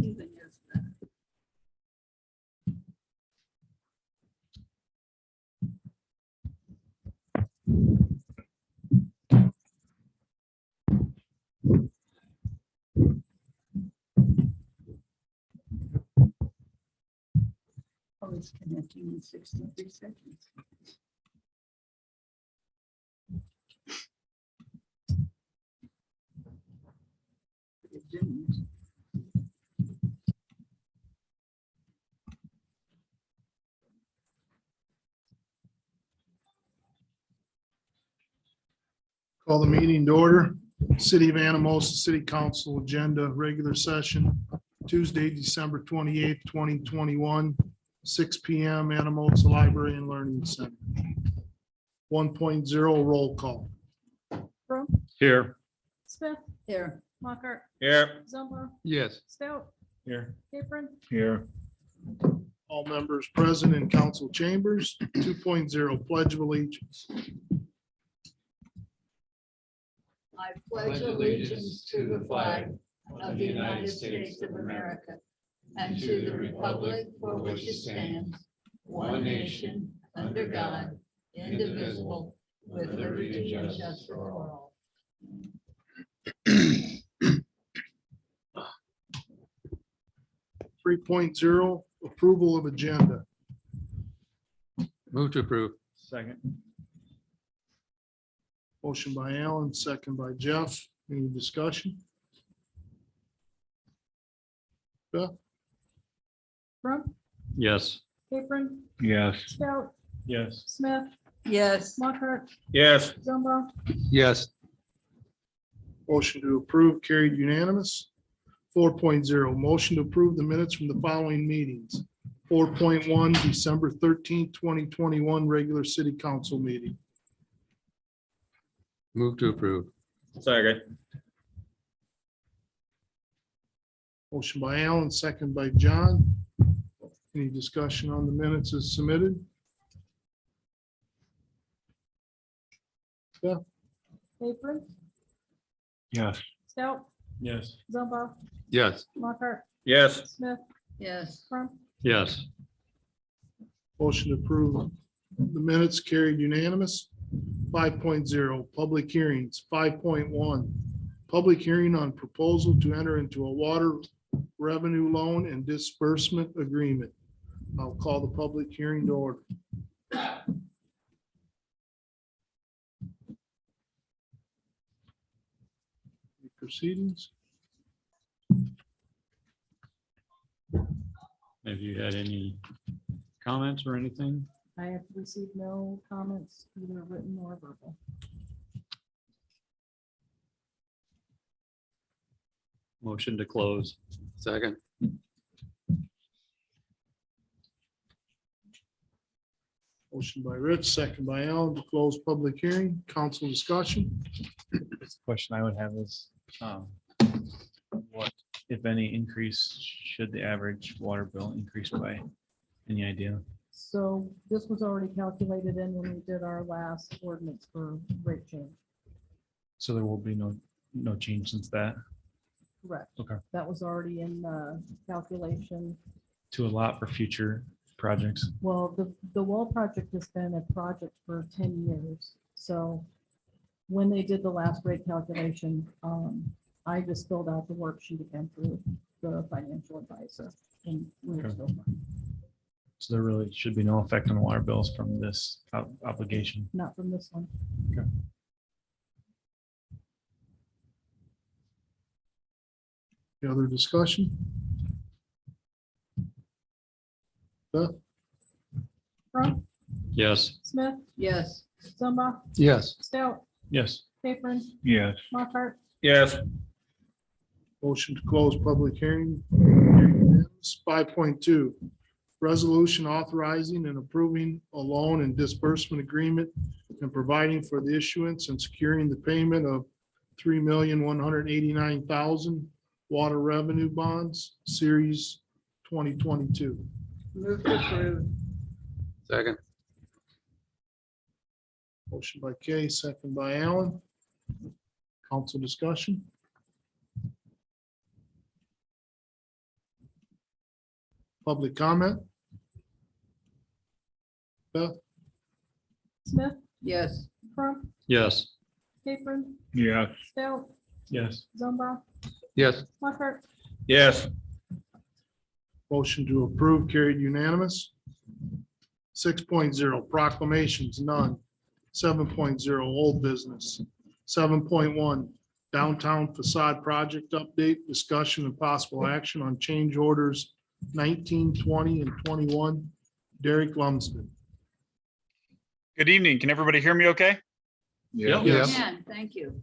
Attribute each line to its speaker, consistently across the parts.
Speaker 1: Even is that. Oh, it's connecting in 63 seconds. It didn't.
Speaker 2: Call the meeting to order. City of Anamosa City Council agenda, regular session, Tuesday, December 28th, 2021, 6 PM, Anamosa Library and Learning Center. 1.0 roll call.
Speaker 3: Broom,
Speaker 4: Here.
Speaker 3: Smith,
Speaker 1: Here,
Speaker 3: Mockart,
Speaker 4: Here.
Speaker 3: Zumba,
Speaker 4: Yes.
Speaker 3: Stout,
Speaker 4: Here.
Speaker 3: Capron,
Speaker 4: Here.
Speaker 2: All members present in council chambers. 2.0 pledge of allegiance.
Speaker 1: I pledge allegiance to the flag of the United States of America and to the republic for which it stands, one nation, under God, indivisible, with liberty and justice for all.
Speaker 2: 3.0 approval of agenda.
Speaker 4: Move to approve. Second.
Speaker 2: Motion by Alan, second by Jeff. Any discussion? Beth?
Speaker 3: Broom,
Speaker 4: Yes.
Speaker 3: Capron,
Speaker 4: Yes.
Speaker 3: Stout,
Speaker 4: Yes.
Speaker 3: Smith,
Speaker 1: Yes,
Speaker 3: Mockart,
Speaker 4: Yes.
Speaker 3: Zumba,
Speaker 4: Yes.
Speaker 2: Motion to approve carried unanimous. 4.0 motion to approve the minutes from the following meetings. 4.1 December 13th, 2021, regular city council meeting.
Speaker 4: Move to approve. Second.
Speaker 2: Motion by Alan, second by John. Any discussion on the minutes as submitted?
Speaker 3: Capron,
Speaker 4: Yes.
Speaker 3: Stout,
Speaker 4: Yes.
Speaker 3: Zumba,
Speaker 4: Yes.
Speaker 3: Mockart,
Speaker 4: Yes.
Speaker 3: Smith,
Speaker 1: yes,
Speaker 3: Broom,
Speaker 4: Yes.
Speaker 2: Motion to approve the minutes carried unanimous. 5.0 public hearings. 5.1 public hearing on proposal to enter into a water revenue loan and disbursement agreement. I'll call the public hearing to order. Proceedings.
Speaker 4: Have you had any comments or anything?
Speaker 3: I have received no comments, either written or verbal.
Speaker 4: Motion to close. Second.
Speaker 2: Motion by Rich, second by Alan to close public hearing. Council discussion.
Speaker 5: The question I would have is, what, if any, increase should the average water bill increase by? Any idea?
Speaker 3: So this was already calculated in when we did our last ordinance for rate change.
Speaker 5: So there will be no change since that
Speaker 3: Correct.
Speaker 5: Okay.
Speaker 3: That was already in the calculation.
Speaker 5: to allot for future projects.
Speaker 3: Well, the wall project has been a project for 10 years. So when they did the last rate calculation, I just filled out the worksheet again for the financial advisor. And we were
Speaker 5: Okay.
Speaker 3: still fine.
Speaker 5: So there really should be no effect on water bills from this obligation.
Speaker 3: Not from this one.
Speaker 2: Any other discussion? Beth?
Speaker 3: Brown,
Speaker 4: Yes.
Speaker 3: Smith,
Speaker 1: yes,
Speaker 3: Zumba,
Speaker 4: Yes.
Speaker 3: Stout,
Speaker 5: Yes.
Speaker 3: Capron,
Speaker 5: Yes.
Speaker 3: Mockart,
Speaker 4: Yes.
Speaker 2: Motion to close public hearing. 5.2, resolution authorizing and approving a loan and disbursement agreement and providing for the issuance and securing the payment of 3,189,000 water revenue bonds, series 2022.
Speaker 1: move to approve,
Speaker 4: Second.
Speaker 2: Motion by Kay, second by Alan. Council discussion. Public comment? Beth?
Speaker 3: Smith,
Speaker 1: Yes.
Speaker 3: Crump,
Speaker 4: Yes.
Speaker 3: Capron,
Speaker 4: Yes.
Speaker 3: Stout,
Speaker 5: Yes.
Speaker 3: Zumba,
Speaker 4: Yes.
Speaker 3: Mockart.
Speaker 4: Yes.
Speaker 2: Motion to approve carried unanimous. 6.0 proclamations, none. 7.0 old business. 7.1 downtown facade project update, discussion and possible action on change orders 19, 20, and 21. Derek Lumsden.
Speaker 6: Good evening. Can everybody hear me okay?
Speaker 4: Yep.
Speaker 2: Yes.
Speaker 1: Can, thank you.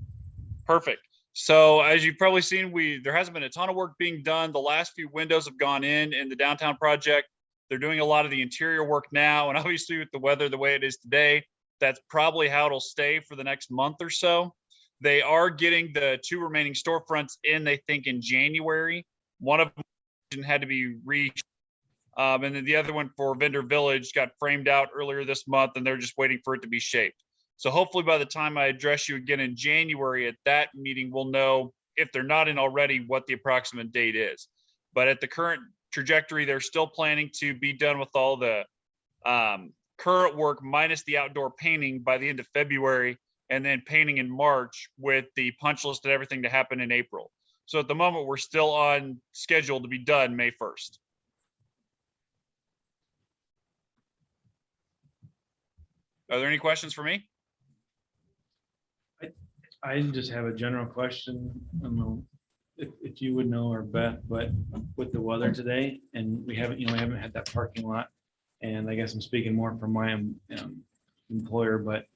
Speaker 6: Perfect. So as you've probably seen, there hasn't been a ton of work being done. The last few windows have gone in the downtown project. They're doing a lot of the interior work now. And obviously with the weather the way it is today, that's probably how it'll stay for the next month or so. They are getting the 2 remaining storefronts in, they think, in January. One of them had to be reached. And then the other one for Vendor Village got framed out earlier this month, and they're just waiting for it to be shaped. So hopefully by the time I address you again in January at that meeting, we'll know, if they're not in already, what the approximate date is. But at the current trajectory, they're still planning to be done with all the current work minus the outdoor painting by the end of February, and then painting in March with the punch list and everything to happen in April. So at the moment, we're still on schedule to be done May 1st. Are there any questions for me?
Speaker 5: I just have a general question. I don't know if you would know or Beth, but with the weather today, and we haven't had that parking lot. And I guess I'm speaking more from my employer, but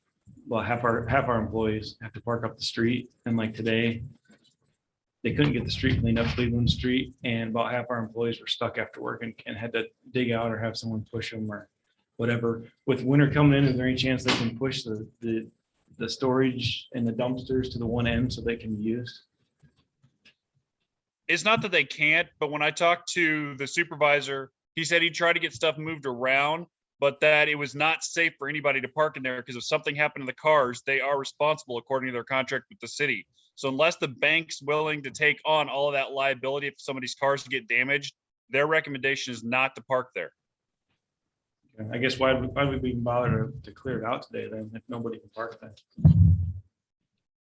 Speaker 5: well, half our employees have to park up the street. And like today, they couldn't get the street cleaned up, Cleveland Street, and about half our employees were stuck after work and had to dig out or have someone push them or whatever. With winter coming in, is there any chance they can push the storage and the dumpsters to the one end so they can be used?
Speaker 6: It's not that they can't, but when I talked to the supervisor, he said he tried to get stuff moved around, but that it was not safe for anybody to park in there because if something happened to the cars, they are responsible according to their contract with the city. So unless the bank's willing to take on all of that liability if somebody's cars get damaged, their recommendation is not to park there.
Speaker 5: I guess why would we even bother to clear it out today then if nobody can park there?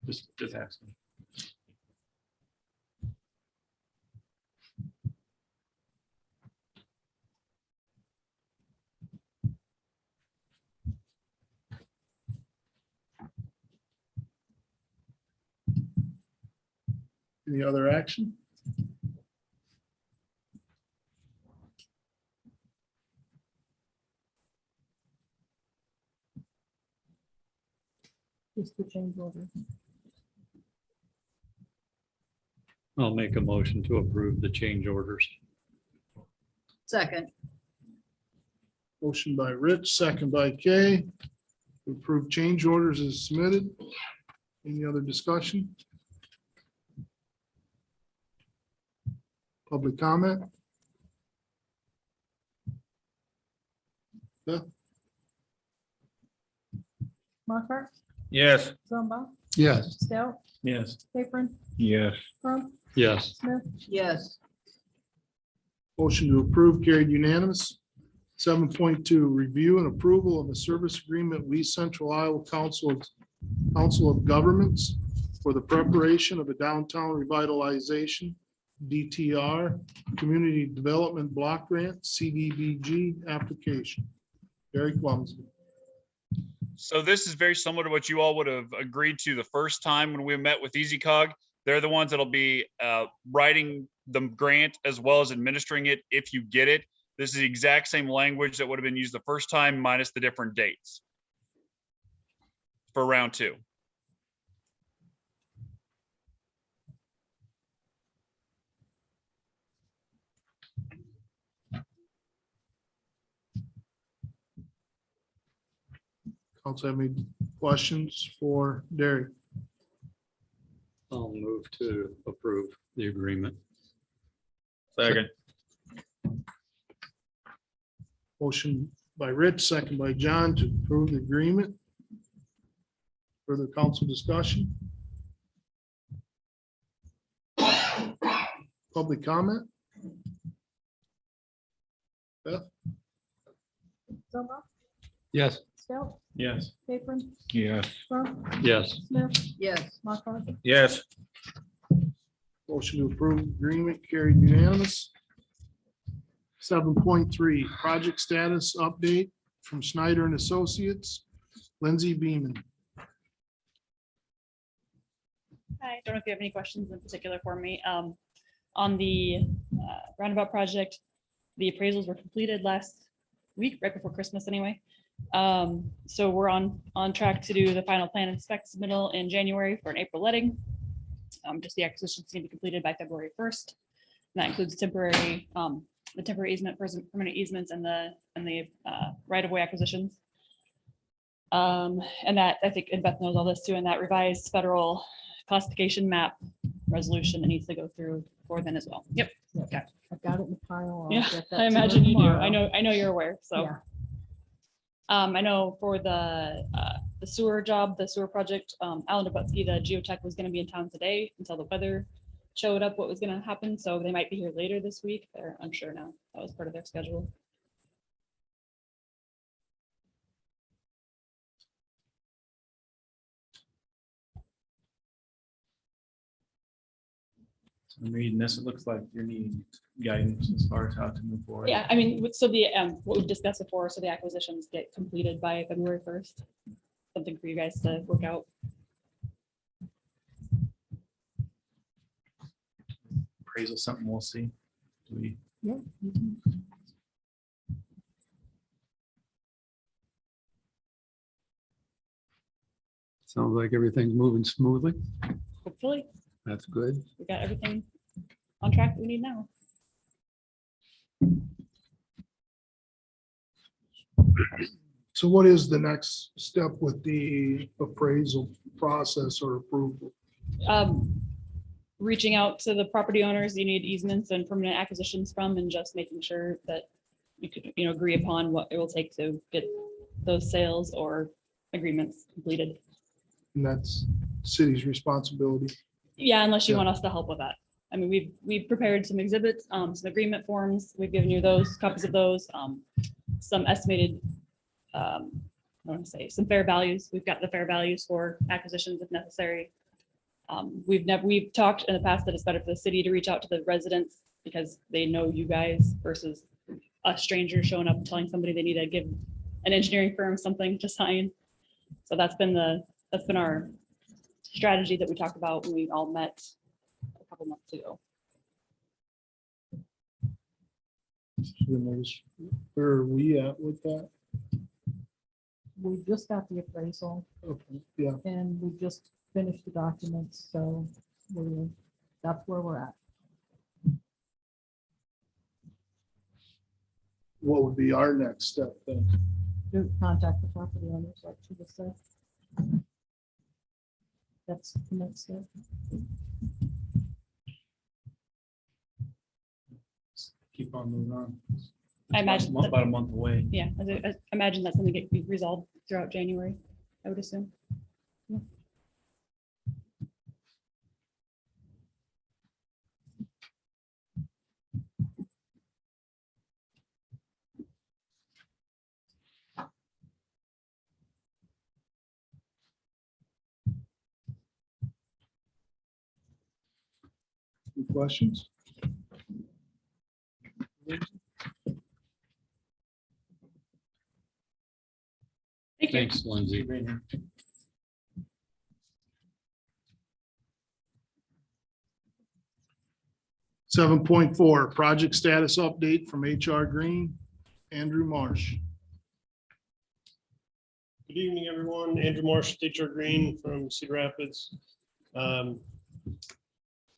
Speaker 5: Just asking.
Speaker 2: Any other action?
Speaker 3: Just the change order.
Speaker 4: I'll make a motion to approve the change orders.
Speaker 1: Second.
Speaker 2: Motion by Rich, second by Kay. To approve change orders as submitted. Any other discussion? Public comment? Beth?
Speaker 3: Mockart,
Speaker 4: Yes.
Speaker 3: Zumba,
Speaker 2: Yes.
Speaker 3: Stout,
Speaker 5: Yes.
Speaker 3: Capron,
Speaker 4: Yes.
Speaker 3: Crump,
Speaker 4: Yes.
Speaker 3: Smith,
Speaker 1: Yes.
Speaker 2: Motion to approve carried unanimous. 7.2, review and approval of a service agreement with Central Iowa Council of Governments for the preparation of a downtown revitalization, DTR, Community Development Block Grant, CDBG application. Derek Lumsden.
Speaker 6: So this is very similar to what you all would have agreed to the first time when we met with EasyCog. They're the ones that'll be writing the grant as well as administering it if you get it. This is the exact same language that would have been used the first time minus the different dates for round 2.
Speaker 2: Council have any questions for Derek?
Speaker 4: I'll move to approve the agreement.
Speaker 5: Second.
Speaker 2: Motion by Rich, second by John to approve the agreement. Further council discussion? Public comment?
Speaker 3: Zumba,
Speaker 4: Yes.
Speaker 3: Stout,
Speaker 5: Yes.
Speaker 3: Capron,
Speaker 4: Yes.
Speaker 3: Crump,
Speaker 4: Yes.
Speaker 3: Smith,
Speaker 1: Yes.
Speaker 3: Mochler.
Speaker 4: Yes.
Speaker 2: Motion to approve agreement carried unanimous. 7.3, project status update from Snyder and Associates, Lindsay Beeman.
Speaker 7: Hi, I don't know if you have any questions in particular for me. On the roundabout project, the appraisals were completed last week, right before Christmas anyway. So we're on track to do the final plan and spec submittal in January for an April letting. Just the acquisitions need to be completed by February 1st. And that includes temporary, the temporary easement, permanent easements, and the right-of-way acquisitions. And that, I think, and Beth knows all this too, and that revised federal classification map resolution that needs to go through for then as well. Yep. Okay.
Speaker 3: I've got it in the pile. I'll
Speaker 7: Yeah,
Speaker 3: get that
Speaker 7: I
Speaker 3: to her
Speaker 7: imagine you do.
Speaker 3: tomorrow.
Speaker 7: I know you're aware, so.
Speaker 3: Yeah.
Speaker 7: I know for the sewer job, the sewer project, Alan Dubutsky, the geotech, was gonna be in town today until the weather showed up what was gonna happen, so they might be here later this week. They're unsure now. That was part of their schedule.
Speaker 5: So I'm reading this, it looks like you're needing guidance as far as how to move forward.
Speaker 7: Yeah, I mean, so the, what we've discussed before, so the acquisitions get completed by February 1st. Something for you guys to work out.
Speaker 5: Appraisal, something we'll see. Do we,
Speaker 3: Yeah, you can-
Speaker 4: Sounds like everything's moving smoothly.
Speaker 7: Hopefully,
Speaker 4: That's good.
Speaker 7: we got everything on track that we need now.
Speaker 2: So what is the next step with the appraisal process or approval?
Speaker 7: Reaching out to the property owners you need easements and permanent acquisitions from, and just making sure that you could, agree upon what it will take to get those sales or agreements completed.
Speaker 2: And that's city's responsibility.
Speaker 7: Yeah, unless you
Speaker 2: Yeah.
Speaker 7: want us to help with that. I mean, we've prepared some exhibits, some agreement forms. We've given you those, copies of those, some estimated, I want to say, some fair values. We've got the fair values for acquisitions if necessary. We've talked in the past that it's better for the city to reach out to the residents because they know you guys versus a stranger showing up and telling somebody they need to give an engineering firm something to sign. So that's been our strategy that we talked about when we all met a couple months ago.
Speaker 2: Where are we at with that?
Speaker 3: We just got the appraisal
Speaker 2: Okay, yeah,
Speaker 3: and we just finished the documents, so that's where we're at.
Speaker 2: what would be our next step then?
Speaker 3: Do contact the property owners like she just said. That's the next step.
Speaker 5: keep on moving on?
Speaker 7: I imagine that-
Speaker 5: About a month away.
Speaker 7: Yeah, I imagine that's something that can be resolved throughout January, I would assume.
Speaker 2: Any questions?
Speaker 7: Thank you.
Speaker 4: Thanks, Lindsay.
Speaker 2: 7.4, project status update from HR Green, Andrew Marsh.
Speaker 8: Good evening, everyone. Andrew Marsh, HR Green from Cedar Rapids.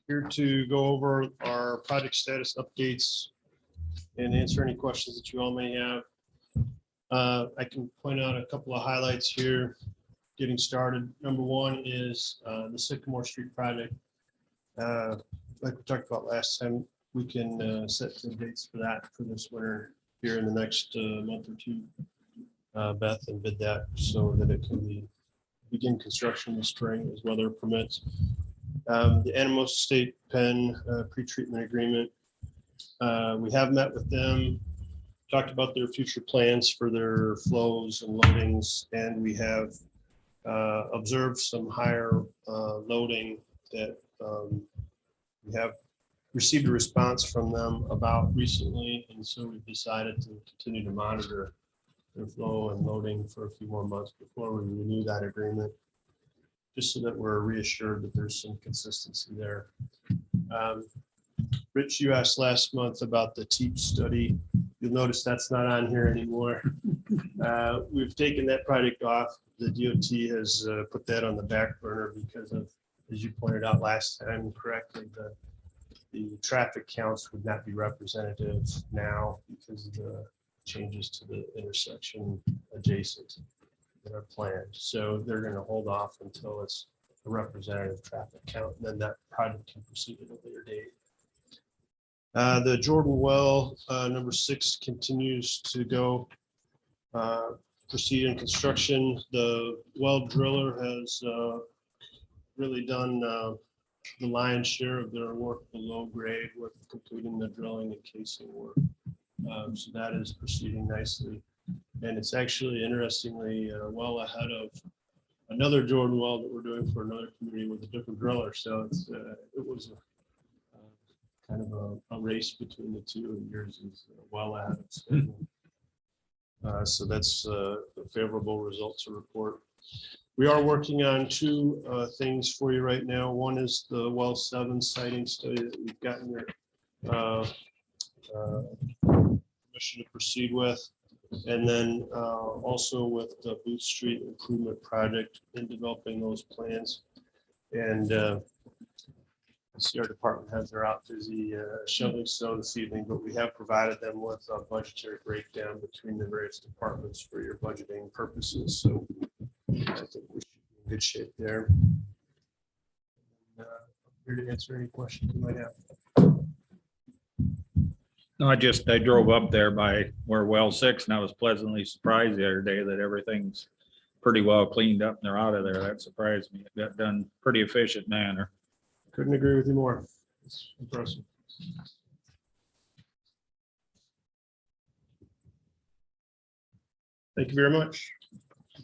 Speaker 8: Here to go over our project status updates and answer any questions that you all may have. I can point out a couple of highlights here getting started. Number one is the Sycamore Street project. Like we talked about last time, we can set some dates for that for this winter here in the next month or two. Beth, and bid that so that it can begin construction in the spring as weather permits. The Anamosa State Pen pretreatment agreement. We have met with them, talked about their future plans for their flows and loadings, and we have observed some higher loading that we have received a response from them about recently, and so we've decided to continue to monitor their flow and loading for a few more months before we renew that agreement, just so that we're reassured that there's some consistency there. Rich, you asked last month about the TEEP study. You'll notice that's not on here anymore. We've taken that project off. The DOT has put that on the back burner because of, as you pointed out last time correctly, the traffic counts would not be representative now because of the changes to the intersection adjacent that are planned. So they're going to hold off until it's a representative traffic count, and then that project can proceed at a later date. The Jordan well, number 6, continues to go, proceed in construction. The well driller has really done the lion's share of their work below grade with completing the drilling and casing work. So that is proceeding nicely. And it's actually interestingly well ahead of another Jordan well that we're doing for another community with a different driller. So it's, it was kind of a race between the two, and yours is well ahead of schedule. So that's the favorable results to report. We are working on 2 things for you right now. One is the well 7 siting study that we've gotten your permission to proceed with. And then also with the Booth Street Improvement Project in developing those plans. And I see our department heads are out busy shoveling snow this evening, but we have provided them with a budgetary breakdown between the various departments for your budgeting purposes. So I think we should be in good shape there. I'm here to answer any questions you might have.
Speaker 4: No, I drove up there by where well 6 and I was pleasantly surprised the other day that everything's pretty well cleaned up and they're out of there. That surprised me. It got done pretty efficient manner.
Speaker 8: Couldn't agree with you more. It's impressive. Thank you very much.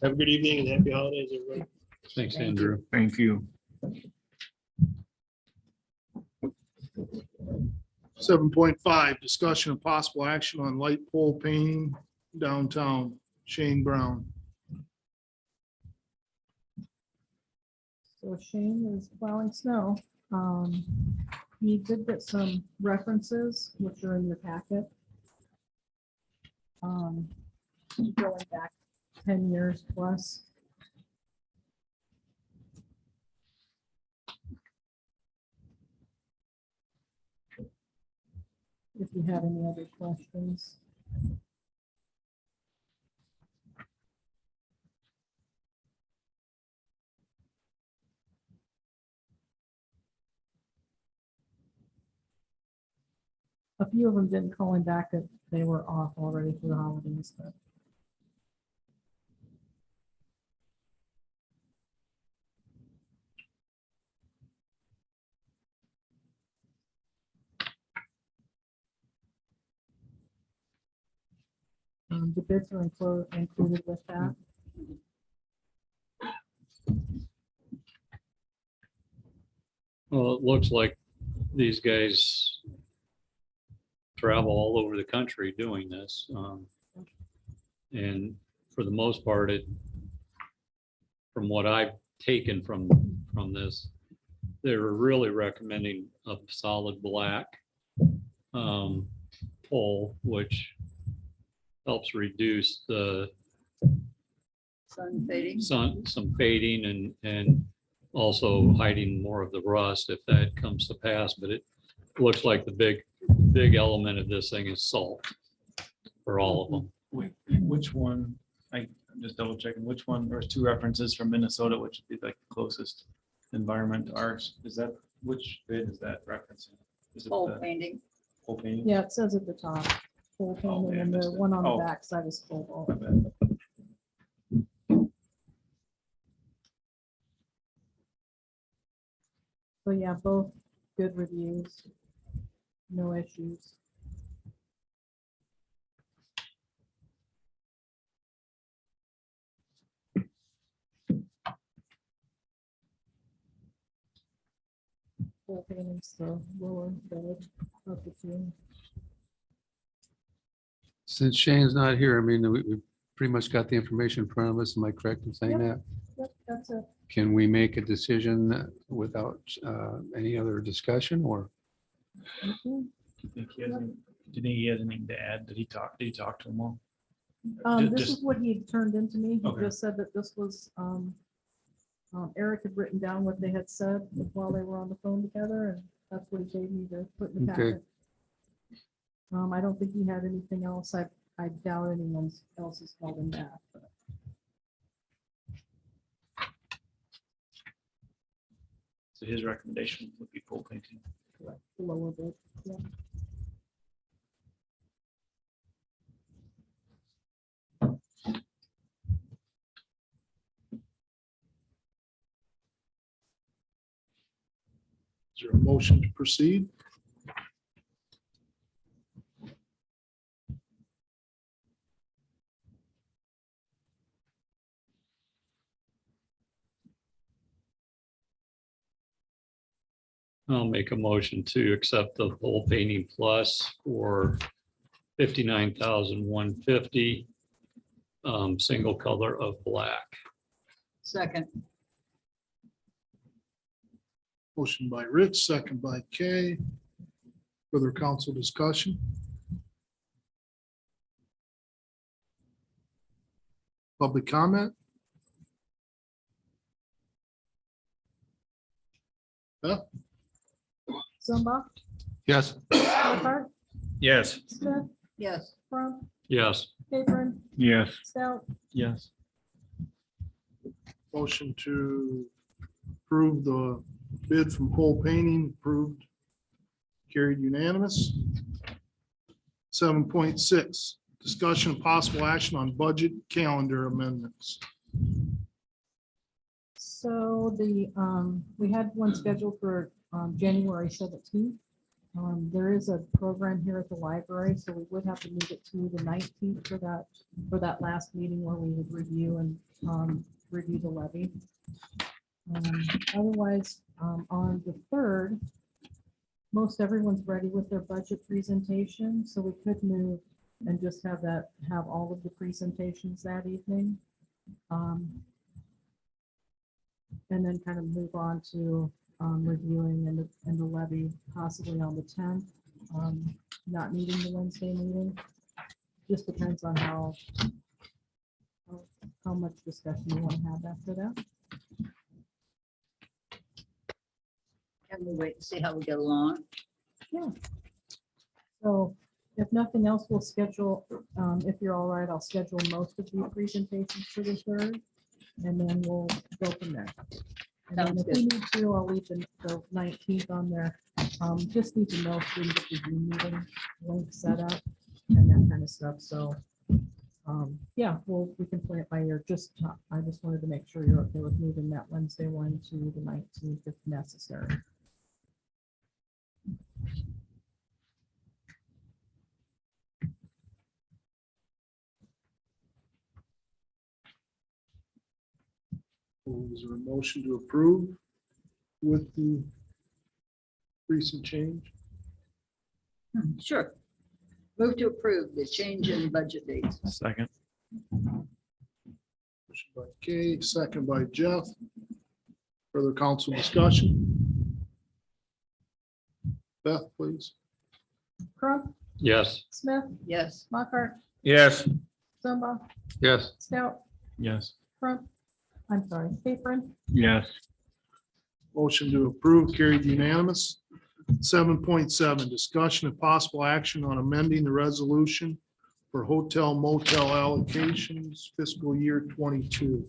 Speaker 8: Have a good evening and happy holidays, everybody.
Speaker 4: Thanks,
Speaker 1: Thank
Speaker 4: Andrew. Thank you.
Speaker 2: 7.5, discussion of possible action on light pole painting downtown. Shane Brown.
Speaker 3: So Shane is plowing snow. He did get some references, which are in your packet. Going back 10 years plus. If you have any other questions. A few of them didn't call him back that they were off already for the holidays, but. The bids are included with that.
Speaker 4: Well, it looks like these guys travel all over the country doing this. And for the most part, from what I've taken from this, they're really recommending a solid black pole, which helps reduce the
Speaker 1: Sun fading.
Speaker 4: some fading and also hiding more of the rust if that comes to pass. But it looks like the big element of this thing is salt for all of them.
Speaker 5: Wait, which one? I'm just double checking. Which one? There's 2 references from Minnesota, which would be like the closest environment to ours. Is that, which bid is that referencing? Is it
Speaker 1: Pole
Speaker 5: the
Speaker 1: painting.
Speaker 5: whole painting?
Speaker 3: Yeah, it says at the top, full
Speaker 5: Oh,
Speaker 3: paint,
Speaker 5: yeah,
Speaker 3: and then
Speaker 5: missed
Speaker 3: the
Speaker 5: it.
Speaker 3: one on the
Speaker 5: Oh.
Speaker 3: back side is
Speaker 5: My
Speaker 3: full.
Speaker 5: bad.
Speaker 3: So yeah, both good reviews, no issues. full paintings, the lower bed of the two.
Speaker 9: Since Shane's not here, I mean, we pretty much got the information in front of us. Am I correct in saying that?
Speaker 3: Yep, that's it.
Speaker 9: Can we make a decision without any other discussion or?
Speaker 3: Mhm.
Speaker 5: Do you think he has anything to add? Did he talk to them all?
Speaker 3: This
Speaker 5: Just-
Speaker 3: is what he had turned into me. He
Speaker 5: Okay.
Speaker 3: just said that this was, Eric had written down what they had said while they were on the phone together, and that's what he gave me to put in the
Speaker 9: Okay.
Speaker 3: packet. I don't think he had anything else. I doubt anyone else has called him back. but
Speaker 5: So his recommendation would be pool painting.
Speaker 3: correct, the lower bit, yeah.
Speaker 2: Is there a motion to proceed?
Speaker 4: I'll make a motion to accept the whole painting plus for 59,150. Single color of black.
Speaker 1: Second,
Speaker 2: Motion by Rich, second by Kay. Further council discussion? Public comment?
Speaker 3: Zumba,
Speaker 9: Yes.
Speaker 3: Lockhart,
Speaker 5: Yes.
Speaker 3: Smith,
Speaker 1: yes,
Speaker 3: Crump,
Speaker 4: Yes,
Speaker 3: Capron,
Speaker 5: Yes.
Speaker 3: Stout,
Speaker 5: Yes.
Speaker 2: Motion to approve the bid from Cole Painting, approved, carried unanimous. 7.6, discussion of possible action on budget calendar amendments.
Speaker 3: So we had one scheduled for January 17th. There is a program here at the library, so we would have to move it to the 19th for that last meeting where we would review and review the levy. Otherwise, on the 3rd, most everyone's ready with their budget presentation, so we could move and just have all of the presentations that evening. And then kind of move on to reviewing and the levy possibly on the 10th, not needing the Wednesday meeting. Just depends on how much discussion you want to have after that.
Speaker 1: can we wait and see how we get along?
Speaker 3: So if nothing else, we'll schedule, if you're all right, I'll schedule most of the presentations for the 3rd, and then we'll go from there. And then
Speaker 1: Sounds
Speaker 3: if we need to, I'll leave the 19th on there. Just need to know if we can get the Zoom meeting link set up and that kind of stuff. So, yeah, we can play it by ear. I just wanted to make sure you're okay with moving that Wednesday one to the 19th if necessary.
Speaker 2: Is there a motion to approve with the recent change?
Speaker 1: Sure. Move to approve the change in budget dates.
Speaker 5: Second.
Speaker 2: Motion by Kay, second by Jeff. Further council discussion? Beth, please.
Speaker 3: Crump,
Speaker 4: yes,
Speaker 3: Smith,
Speaker 1: Yes,
Speaker 3: Lockhart,
Speaker 5: Yes.
Speaker 3: Zumba,
Speaker 9: Yes.
Speaker 3: Stout,
Speaker 5: Yes.
Speaker 3: Crump, I'm sorry, Capron,
Speaker 5: Yes.
Speaker 2: Motion to approve carried unanimous. 7.7, discussion of possible action on amending the resolution for hotel motel allocations fiscal year 22.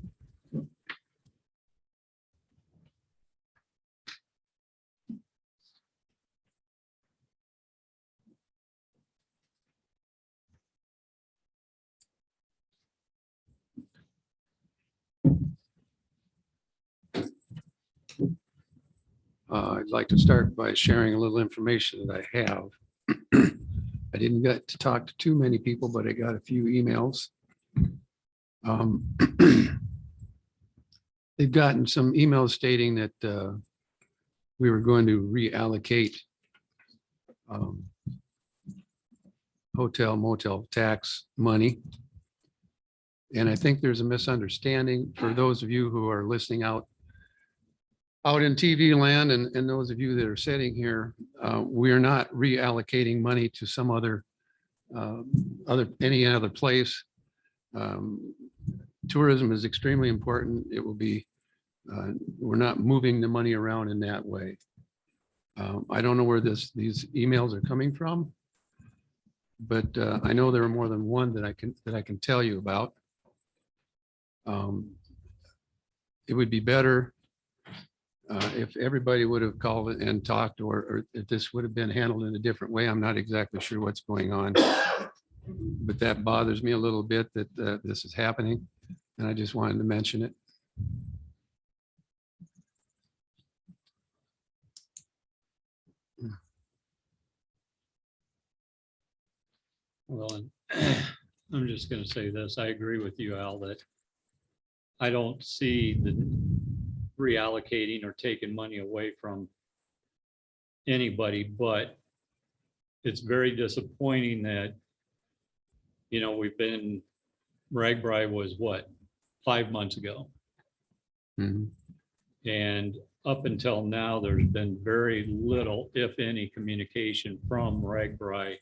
Speaker 9: I'd like to start by sharing a little information that I have. I didn't get to talk to too many people, but I got a few emails. They've gotten some emails stating that we were going to reallocate hotel motel tax money. And I think there's a misunderstanding for those of you who are listening out in TV land and those of you that are sitting here. We are not reallocating money to some any other place. Tourism is extremely important. It will be, we're not moving the money around in that way. I don't know where these emails are coming from, but I know there are more than one that I can tell you about. It would be better if everybody would have called and talked, or if this would have been handled in a different way. I'm not exactly sure what's going on, but that bothers me a little bit that this is happening, and I just wanted to mention it.
Speaker 4: Well, and I'm just gonna say this, I agree with you, Al, that I don't see the reallocating or taking money away from anybody, but it's very disappointing that, we've been, Ragbri was what, 5 months ago?
Speaker 9: Mhm.
Speaker 4: And up until now, there's been very little, if any, communication from Ragbri.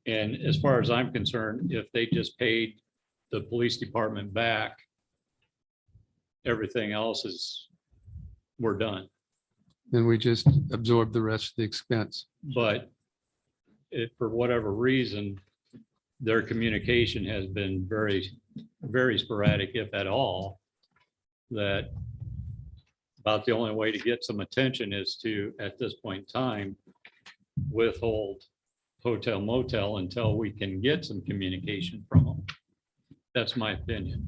Speaker 4: And as far as I'm concerned, if they just paid the police department back, everything else we're done.
Speaker 9: Then we just absorb the rest of the expense.
Speaker 4: But if for whatever reason, their communication has been very, very sporadic, if at all, that about the only way to get some attention is to, at this point in time, withhold hotel motel until we can get some communication from them. That's my opinion.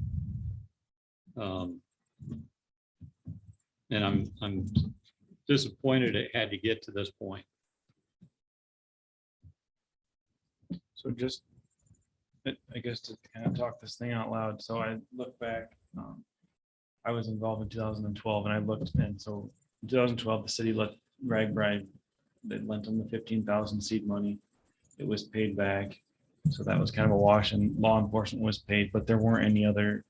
Speaker 4: And I'm disappointed it had to get to this point.
Speaker 5: So just, I guess to kind of talk this thing out loud. So I look back, I was involved in 2012 and I looked, and so in 2012, the city let Ragbri, they lent them the 15,000 seed money. It was paid back. So that was kind of a wash, and law enforcement was paid, but there weren't any other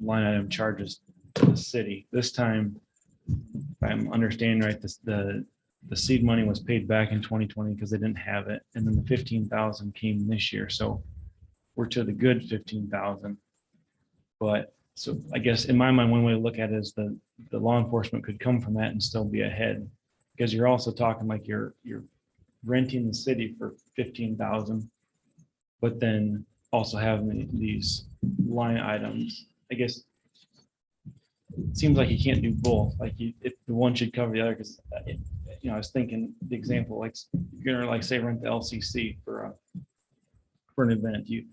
Speaker 5: line item charges to the city. This time, if I'm understanding right, the seed money was paid back in 2020 because they didn't have it. And then the 15,000 came this year. So we're to the good 15,000. But so I guess in my mind, one way to look at it is the law enforcement could come from that and still be ahead, because you're also talking like you're renting the city for 15,000, but then also having these line items. I guess it seems like you can't do both. Like if the one should cover the other, because I was thinking the example, like you're gonna like say rent the LCC for an event. You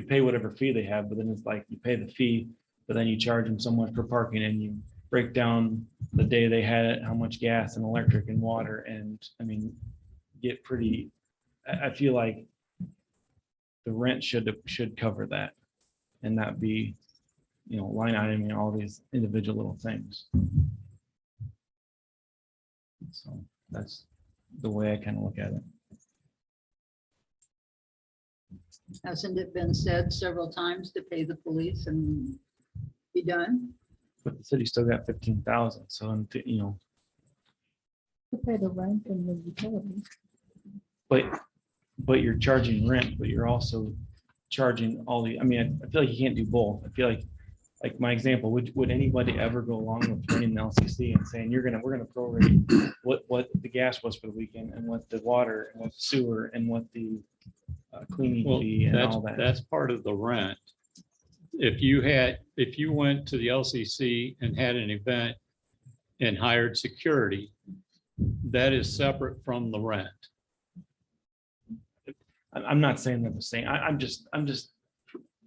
Speaker 5: pay whatever fee they have, but then it's like you pay the fee, but then you charge them so much for parking, and you break down the day they had it, how much gas and electric and water, and I mean, get pretty. I feel like the rent should cover that, and not be, line item and all these individual little things. So that's the way I kind of look at it.
Speaker 1: Hasn't it been said several times to pay the police and be done?
Speaker 5: But the city still got 15,000. So,
Speaker 3: To pay the rent and the utilities.
Speaker 5: but you're charging rent, but you're also charging all the, I mean, I feel like you can't do both. I feel like my example, would anybody ever go along with running the LCC and saying, we're gonna prorate what the gas was for the weekend, and what the water, and what the sewer, and what the cleaning
Speaker 4: Well,
Speaker 5: fee and all that.
Speaker 4: that's part of the rent. If you went to the LCC and had an event and hired security, that is separate from the rent.
Speaker 5: I'm not saying they're the same. I'm just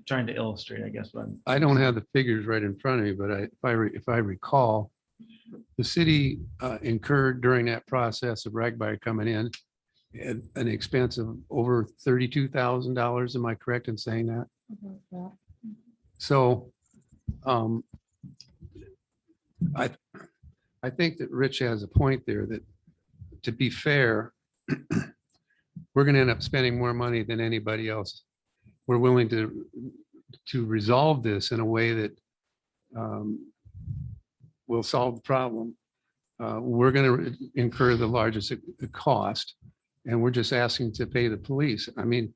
Speaker 5: trying to illustrate, I guess.
Speaker 9: I don't have the figures right in front of me, but if I recall, the city incurred during that process of Ragbri coming in an expense of over $32,000. Am I correct in saying that?
Speaker 3: About that.
Speaker 9: So I I think that Rich has a point there that, to be fair, we're gonna end up spending more money than anybody else. We're willing to resolve this in a way that will solve the problem. We're gonna incur the largest cost, and we're just asking to pay the police. I mean,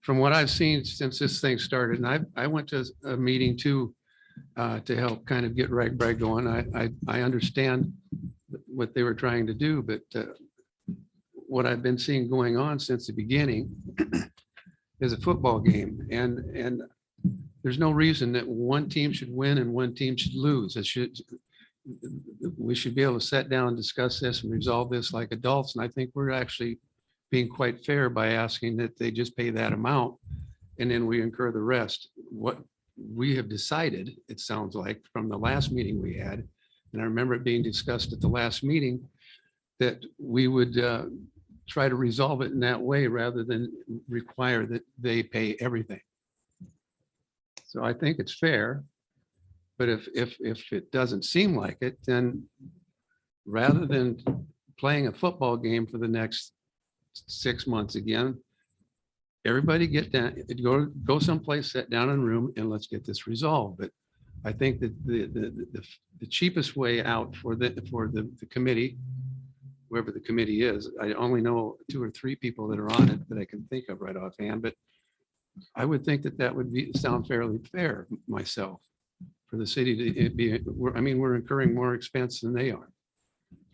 Speaker 9: from what I've seen since this thing started, and I went to a meeting too, to help kind of get rag going. I understand what they were trying to do, but what I've been seeing going on since the beginning is a football game, and there's no reason that one team should win and one team should lose. We should be able to sit down and discuss this and resolve this like adults. And I think we're actually being quite fair by asking that they just pay that amount and then we incur the rest. What we have decided, it sounds like, from the last meeting we had, and I remember it being discussed at the last meeting, that we would try to resolve it in that way rather than require that they pay everything. So I think it's fair, but if it doesn't seem like it, then rather than playing a football game for the next 6 months again, everybody get down, go someplace, sit down in a room, and let's get this resolved. But I think that the cheapest way out for the committee, whoever the committee is, I only know 2 or 3 people that are on it that I can think of right offhand, but I would think that would sound fairly fair myself, for the city to be, we're incurring more expense than they are.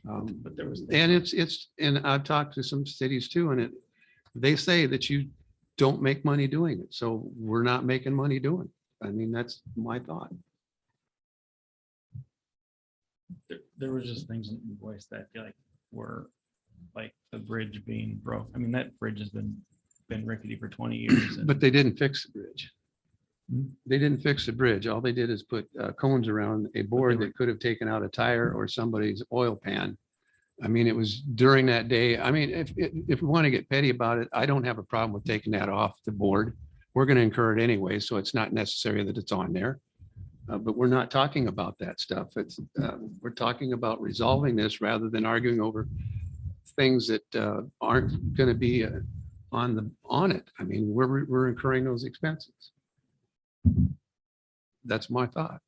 Speaker 5: But there was.
Speaker 9: And and I've talked to some cities too, and they say that you don't make money doing it. So we're not making money doing it. I mean, that's my thought.
Speaker 5: There was just things in the voice that I feel like were like the bridge being broke. I mean, that bridge has been rickety for 20 years. and-
Speaker 9: But they didn't fix the bridge.
Speaker 5: Hmm?
Speaker 9: They didn't fix the bridge. All they did is put cones around a board
Speaker 5: were-
Speaker 9: that could have taken out a tire or somebody's oil pan. I mean, it was during that day. I mean, if we want to get petty about it, I don't have a problem with taking that off the board. We're going to incur it anyway, so it's not necessary that it's on there. But we're not talking about that stuff. We're talking about resolving this rather than arguing over things that aren't going to be on it. I mean, we're incurring those expenses. That's my thought.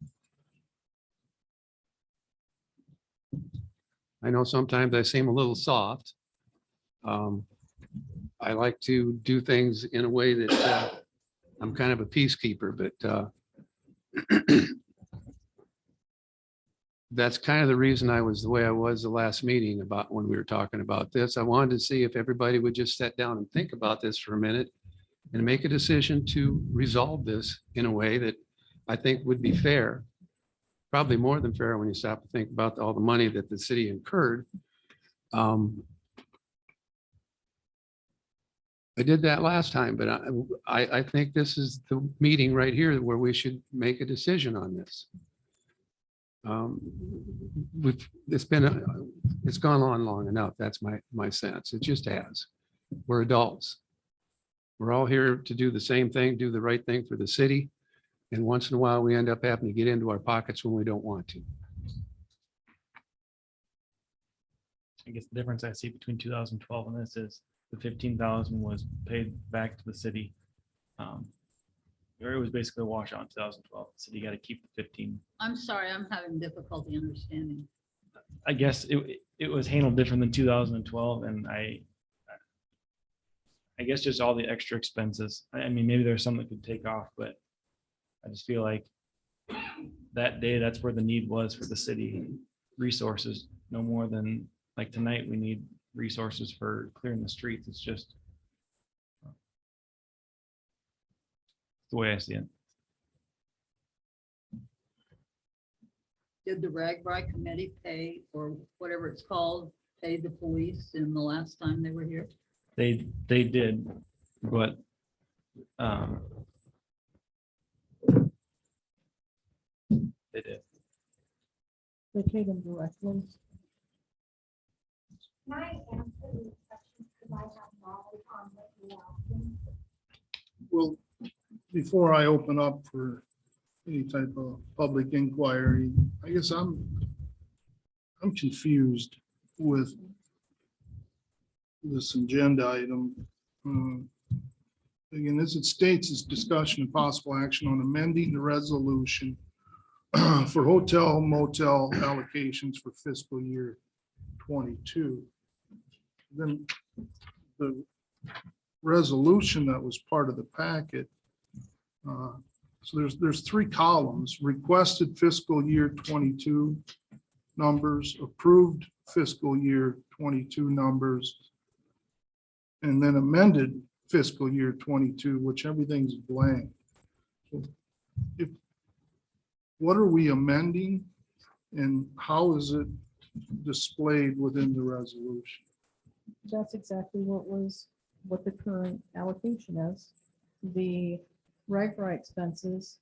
Speaker 9: I know sometimes I seem a little soft. I like to do things in a way that I'm kind of a peacekeeper, but that's kind of the reason I was the way I was the last meeting about when we were talking about this. I wanted to see if everybody would just sit down and think about this for a minute and make a decision to resolve this in a way that I think would be fair. Probably more than fair when you stop to think about all the money that the city incurred. I did that last time, but I think this is the meeting right here where we should make a decision on this. It's gone on long enough. That's my sense. It just has. We're adults. We're all here to do the same thing, do the right thing for the city. And once in a while, we end up having to get into our pockets when we don't want to.
Speaker 5: I guess the difference I see between 2012 and this is the 15,000 was paid back to the city. Or it was basically a washout in 2012. The city got to keep the 15.
Speaker 1: I'm sorry, I'm having difficulty understanding.
Speaker 5: I guess it was handled different than 2012, and I guess just all the extra expenses. I mean, maybe there's some that could take off, but I just feel like that day, that's where the need was for the city resources, no more than like tonight, we need resources for clearing the streets. It's just the way I see it.
Speaker 1: Did the Ragbri committee pay, or whatever it's called, pay the police in the last time they were here?
Speaker 5: They did, but they did.
Speaker 3: They paid them directly.
Speaker 10: Can I answer these questions because I have knowledge on what you're asking?
Speaker 2: Well, before I open up for any type of public inquiry, I guess I'm I'm confused with this agenda item. Again, as it states, is discussion and possible action on amending the resolution for hotel motel allocations for fiscal year 22. Then the resolution that was part of the packet. So there's three columns: requested fiscal year 22 numbers, approved fiscal year 22 numbers, and then amended fiscal year 22, which everything's blank. So if, what are we amending and how is it displayed within the resolution?
Speaker 3: That's exactly what the current allocation is. The right expenses,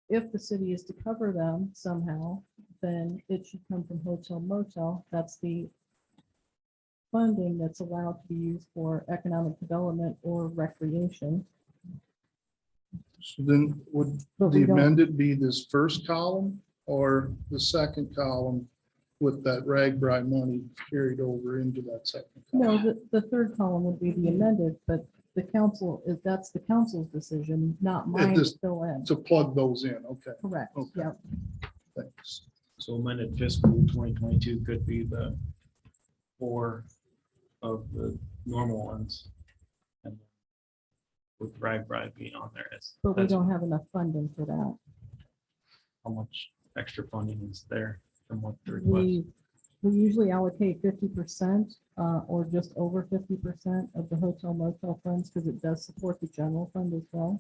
Speaker 3: if the city is to cover them somehow, then it should come from hotel motel. That's the funding that's allowed to be used for economic development or recreation.
Speaker 2: So then would
Speaker 3: But
Speaker 2: the
Speaker 3: we don't,
Speaker 2: amended be this first column or the second column with that RAGBRAI money carried over into that second column?
Speaker 3: no, the third column would be the amended, but the council that's the council's decision, not mine to
Speaker 2: this-
Speaker 3: fill in.
Speaker 2: To plug those in, okay,
Speaker 3: Correct,
Speaker 2: Okay.
Speaker 3: yeah.
Speaker 2: thanks.
Speaker 5: So amended fiscal 2022 could be the 4 of the normal ones. And with RAGBRAI being on there,
Speaker 3: But we
Speaker 5: that's
Speaker 3: don't have enough funding for that.
Speaker 5: how much extra funding is there from what the request.
Speaker 3: We usually allocate 50% or just over 50% of the hotel motel funds because it does support the general fund as well.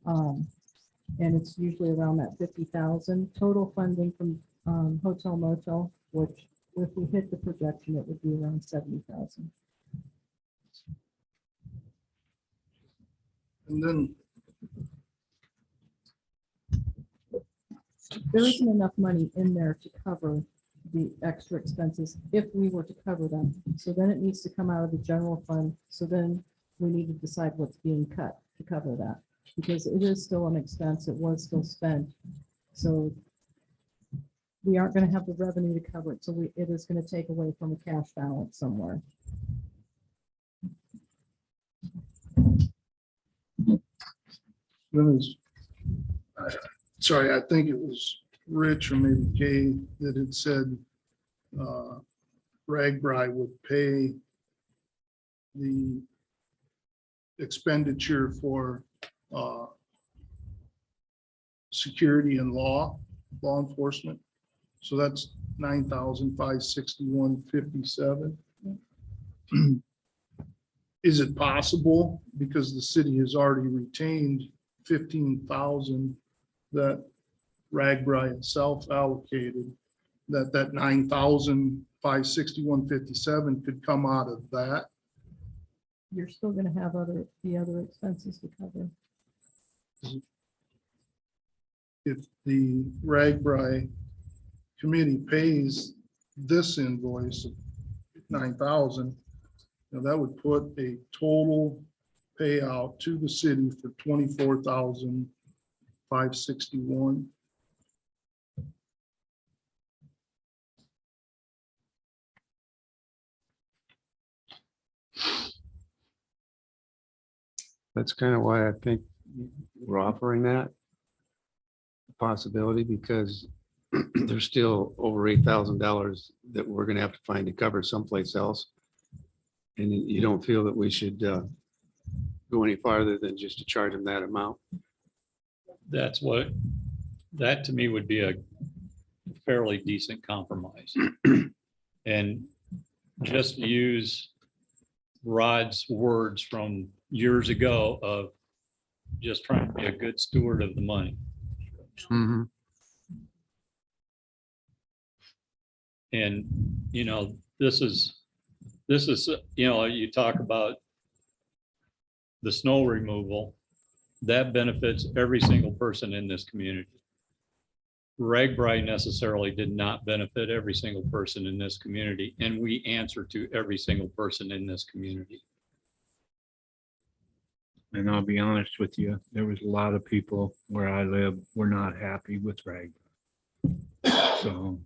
Speaker 3: And it's usually around that 50,000 total funding from hotel motel, which if we hit the projection, it would be around 70,000.
Speaker 2: And then
Speaker 3: There isn't enough money in there to cover the extra expenses if we were to cover them. So then it needs to come out of the general fund. So then we need to decide what's being cut to cover that. Because it is still an expense, it was still spent. So we aren't going to have the revenue to cover it. So it is going to take away from a cash balance somewhere.
Speaker 2: then is, sorry, I think it was Rich or maybe Kay that had said RAGBRAI would pay the expenditure for security and law enforcement. So that's 9,561.57. Is it possible, because the city has already retained 15,000 that RAGBRAI itself allocated, that 9,561.57 could come out of that?
Speaker 3: You're still going to have the other expenses to cover.
Speaker 2: If the RAGBRAI committee pays this invoice of 9,000, that would put a total payout to the city for 24,561.
Speaker 9: That's kind of why I think we're offering that possibility, because there's still over $8,000 that we're gonna have to find to cover someplace else. And you don't feel that we should go any farther than just to charge them that amount?
Speaker 4: That to me would be a fairly decent compromise. And just use Rod's words from years ago of just trying to be a good steward of the money.
Speaker 9: Mhm.
Speaker 4: And, this is, you talk about the snow removal, that benefits every single person in this community. RAGBRAI necessarily did not benefit every single person in this community, and we answer to every single person in this community.
Speaker 11: And I'll be honest with you, there was a lot of people where I live were not happy with RAG. So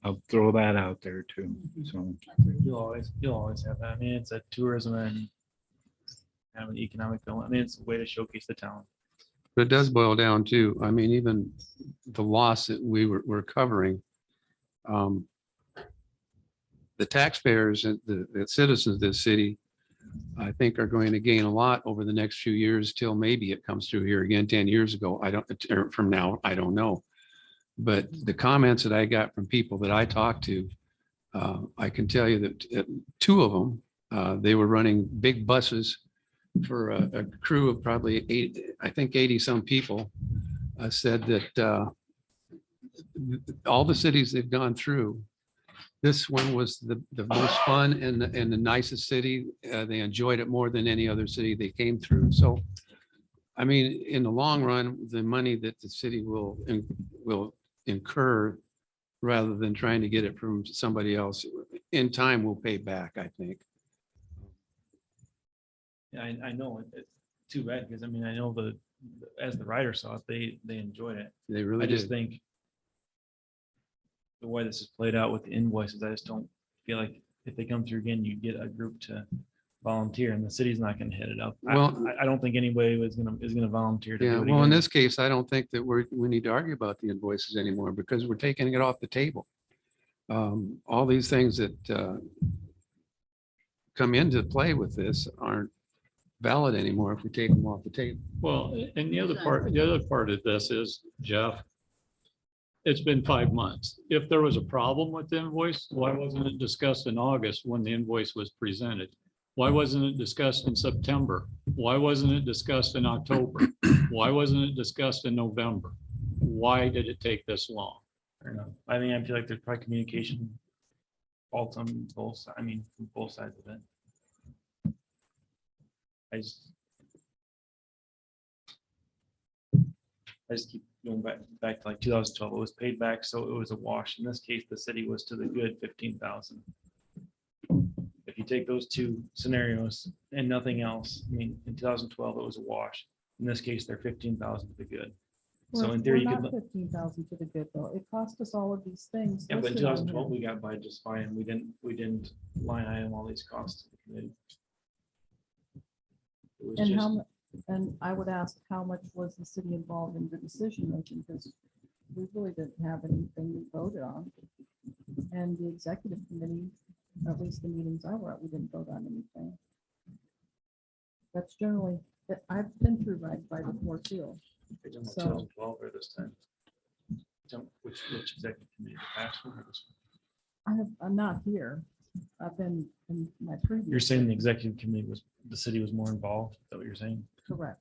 Speaker 11: I'll throw that out there too. So,
Speaker 5: You'll always have that. I mean, it's a tourism and have an economic development. I mean, it's a way to showcase the town.
Speaker 9: But it does boil down to, I mean, even the loss that we're covering. The taxpayers and the citizens of this city, I think, are going to gain a lot over the next few years till maybe it comes through here again 10 years ago. I don't, or from now, I don't know. But the comments that I got from people that I talked to, I can tell you that two of them, they were running big buses for a crew of probably 80 some people, said that all the cities they've gone through, this one was the most fun and the nicest city. They enjoyed it more than any other city they came through. So, I mean, in the long run, the money that the city will incur, rather than trying to get it from somebody else, in time will pay back, I think.
Speaker 5: Yeah, I know it's too bad because I mean, I know as the writer saw it, they enjoyed it.
Speaker 9: They really
Speaker 5: I just
Speaker 9: did.
Speaker 5: think the way this is played out with the invoices, I just don't feel like if they come through again, you get a group to volunteer and the city's not gonna hit it up.
Speaker 9: Well-
Speaker 5: I don't think anybody is gonna volunteer to
Speaker 9: Yeah,
Speaker 5: do it
Speaker 9: well, in
Speaker 5: again.
Speaker 9: this case, I don't think that we need to argue about the invoices anymore because we're taking it off the table. All these things that come into play with this aren't valid anymore if we take them off the table.
Speaker 4: Well, and the other part of this is, Jeff, it's been 5 months. If there was a problem with the invoice, why wasn't it discussed in August when the invoice was presented? Why wasn't it discussed in September? Why wasn't it discussed in October? Why wasn't it discussed in November? Why did it take this long?
Speaker 5: I don't know. I mean, I feel like there's probably communication faults on both, I mean, from both sides of it. I just keep going back to like 2012. It was paid back, so it was a wash. In this case, the city was to the good 15,000. If you take those two scenarios and nothing else, I mean, in 2012 it was a wash. In this case, they're 15,000 to the good. So in theory, you
Speaker 3: We're
Speaker 5: could.
Speaker 3: not 15,000 to the good though. It cost us all of these things.
Speaker 5: Yeah, but in
Speaker 3: listed on
Speaker 5: 2012,
Speaker 3: here.
Speaker 5: we got by just fine. We didn't line item all these costs to the committee. It was
Speaker 3: And
Speaker 5: just-
Speaker 3: how, and I would ask, how much was the city involved in the decision making? Because we really didn't have anything we voted on. And the executive committee, at least the meetings I were at, we didn't vote on anything. That's generally, I've been through right before too.
Speaker 5: Are you talking about
Speaker 3: So-
Speaker 5: 2012 or this time? Which executive committee, the past one or this one?
Speaker 3: I'm not here. I've been in my previous.
Speaker 5: You're saying the executive committee the city was more involved? Is that what you're saying?
Speaker 3: Correct.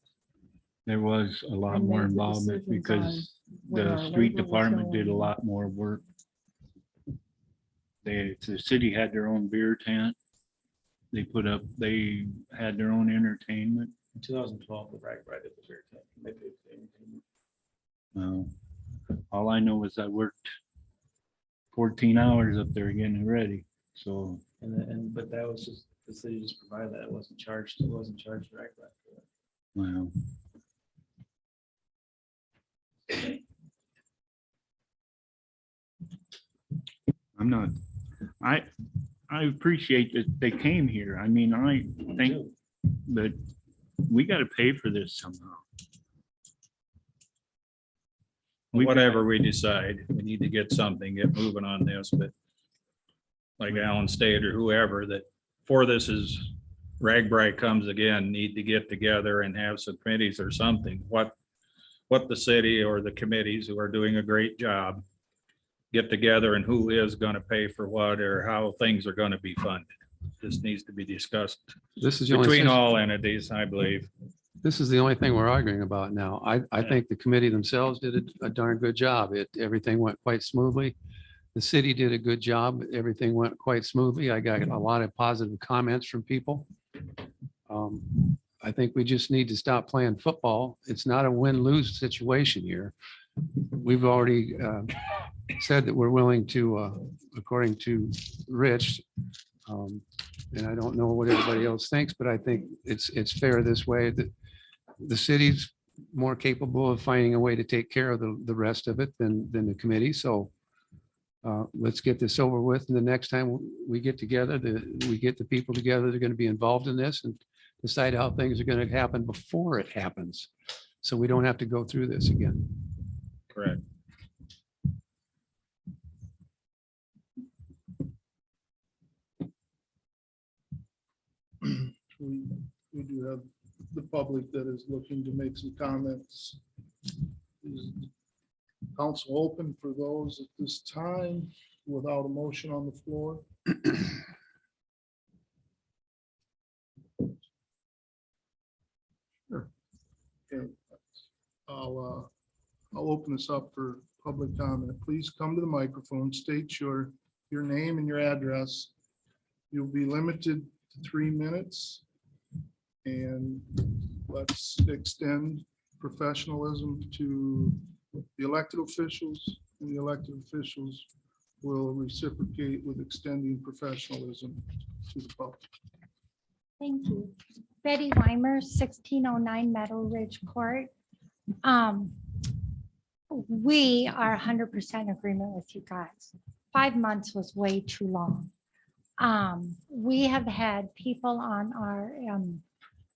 Speaker 11: there was a lot
Speaker 3: And
Speaker 11: more
Speaker 3: made the
Speaker 11: involvement
Speaker 3: decisions
Speaker 11: because
Speaker 3: on where our
Speaker 11: the street
Speaker 3: labor was
Speaker 11: department did a
Speaker 3: going.
Speaker 11: lot more work. The city had their own beer tent. They had their own entertainment.
Speaker 5: In 2012, the rag right at the very top. Maybe it's-
Speaker 11: All I know is I worked 14 hours up there getting it ready. So,
Speaker 5: But that was just, the city just provided that. It wasn't charged rag right for that.
Speaker 11: well, I'm not, I appreciate that they came here. I mean, I think that we got to pay for this somehow.
Speaker 12: Whatever we decide, we need to get something, get moving on this, but like Alan stated or whoever, that for this is Ragbri comes again, need to get together and have some committees or something. What the city or the committees who are doing a great job get together and who is going to pay for what or how things are going to be funded. This needs to be discussed
Speaker 9: This is the only,
Speaker 12: between all entities, I believe.
Speaker 9: this is the only thing we're arguing about now. I think the committee themselves did a darn good job. Everything went quite smoothly. The city did a good job. Everything went quite smoothly. I got a lot of positive comments from people. I think we just need to stop playing football. It's not a win-lose situation here. We've already said that we're willing to, according to Rich, and I don't know what everybody else thinks, but I think it's fair this way that the city's more capable of finding a way to take care of the rest of it than the committee. So Let's get this over with. And the next time we get together, we get the people together that are going to be involved in this and decide how things are going to happen before it happens. So we don't have to go through this again.
Speaker 12: Correct.
Speaker 2: We do have the public that is looking to make some comments. Is council open for those at this time without a motion on the floor? Sure. Okay. I'll open this up for public comment. Please come to the microphone, state your name and your address. You'll be limited to 3 minutes. And let's extend professionalism to the elected officials, and the elected officials will reciprocate with extending professionalism to the public.
Speaker 10: Thank you. Betty Weimer, 1609 Meadow Ridge Court. We are 100% agreement with you guys. 5 months was way too long. We have had people on our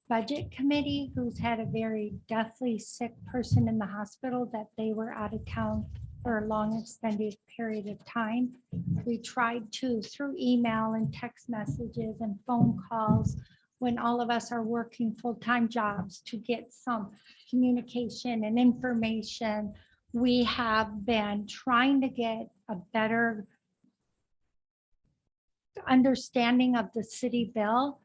Speaker 10: budget committee who's had a very deathly sick person in the hospital that they were out of town for a long extended period of time. We tried to, through email and text messages and phone calls, when all of us are working full-time jobs, to get some communication and information. We have been trying to get a better understanding of the city bill.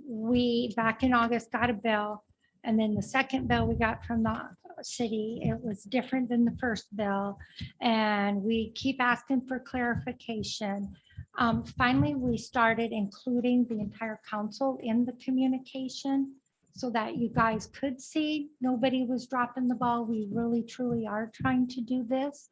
Speaker 10: We, back in August, got a bill, and then the second bill we got from the city, it was different than the first bill, and we keep asking for clarification. Finally, we started including the entire council in the communication so that you guys could see nobody was dropping the ball. We really, truly are trying to do this.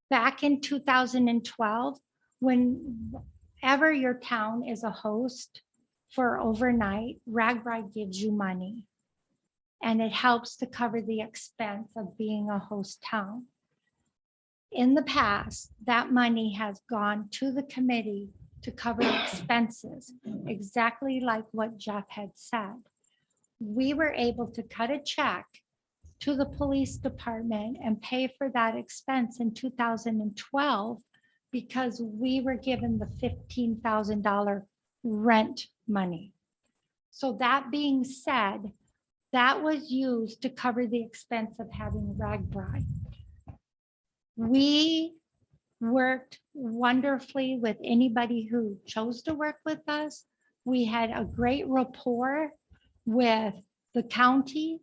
Speaker 10: Back in 2012, whenever your town is a host for overnight, RAGBRAI gives you money, and it helps to cover the expense of being a host town. In the past, that money has gone to the committee to cover expenses, exactly like what Jeff had said. We were able to cut a check to the police department and pay for that expense in 2012 because we were given the $15,000 rent money. So that being said, that was used to cover the expense of having RAGBRAI. We worked wonderfully with anybody who chose to work with us. We had a great rapport with the county,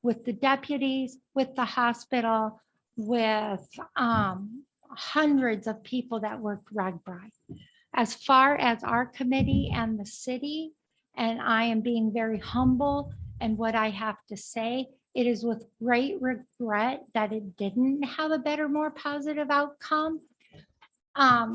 Speaker 10: with the deputies, with the hospital, with hundreds of people that worked RAGBRAI. As far as our committee and the city, and I am being very humble and what I have to say, it is with great regret that it didn't have a better, more positive outcome.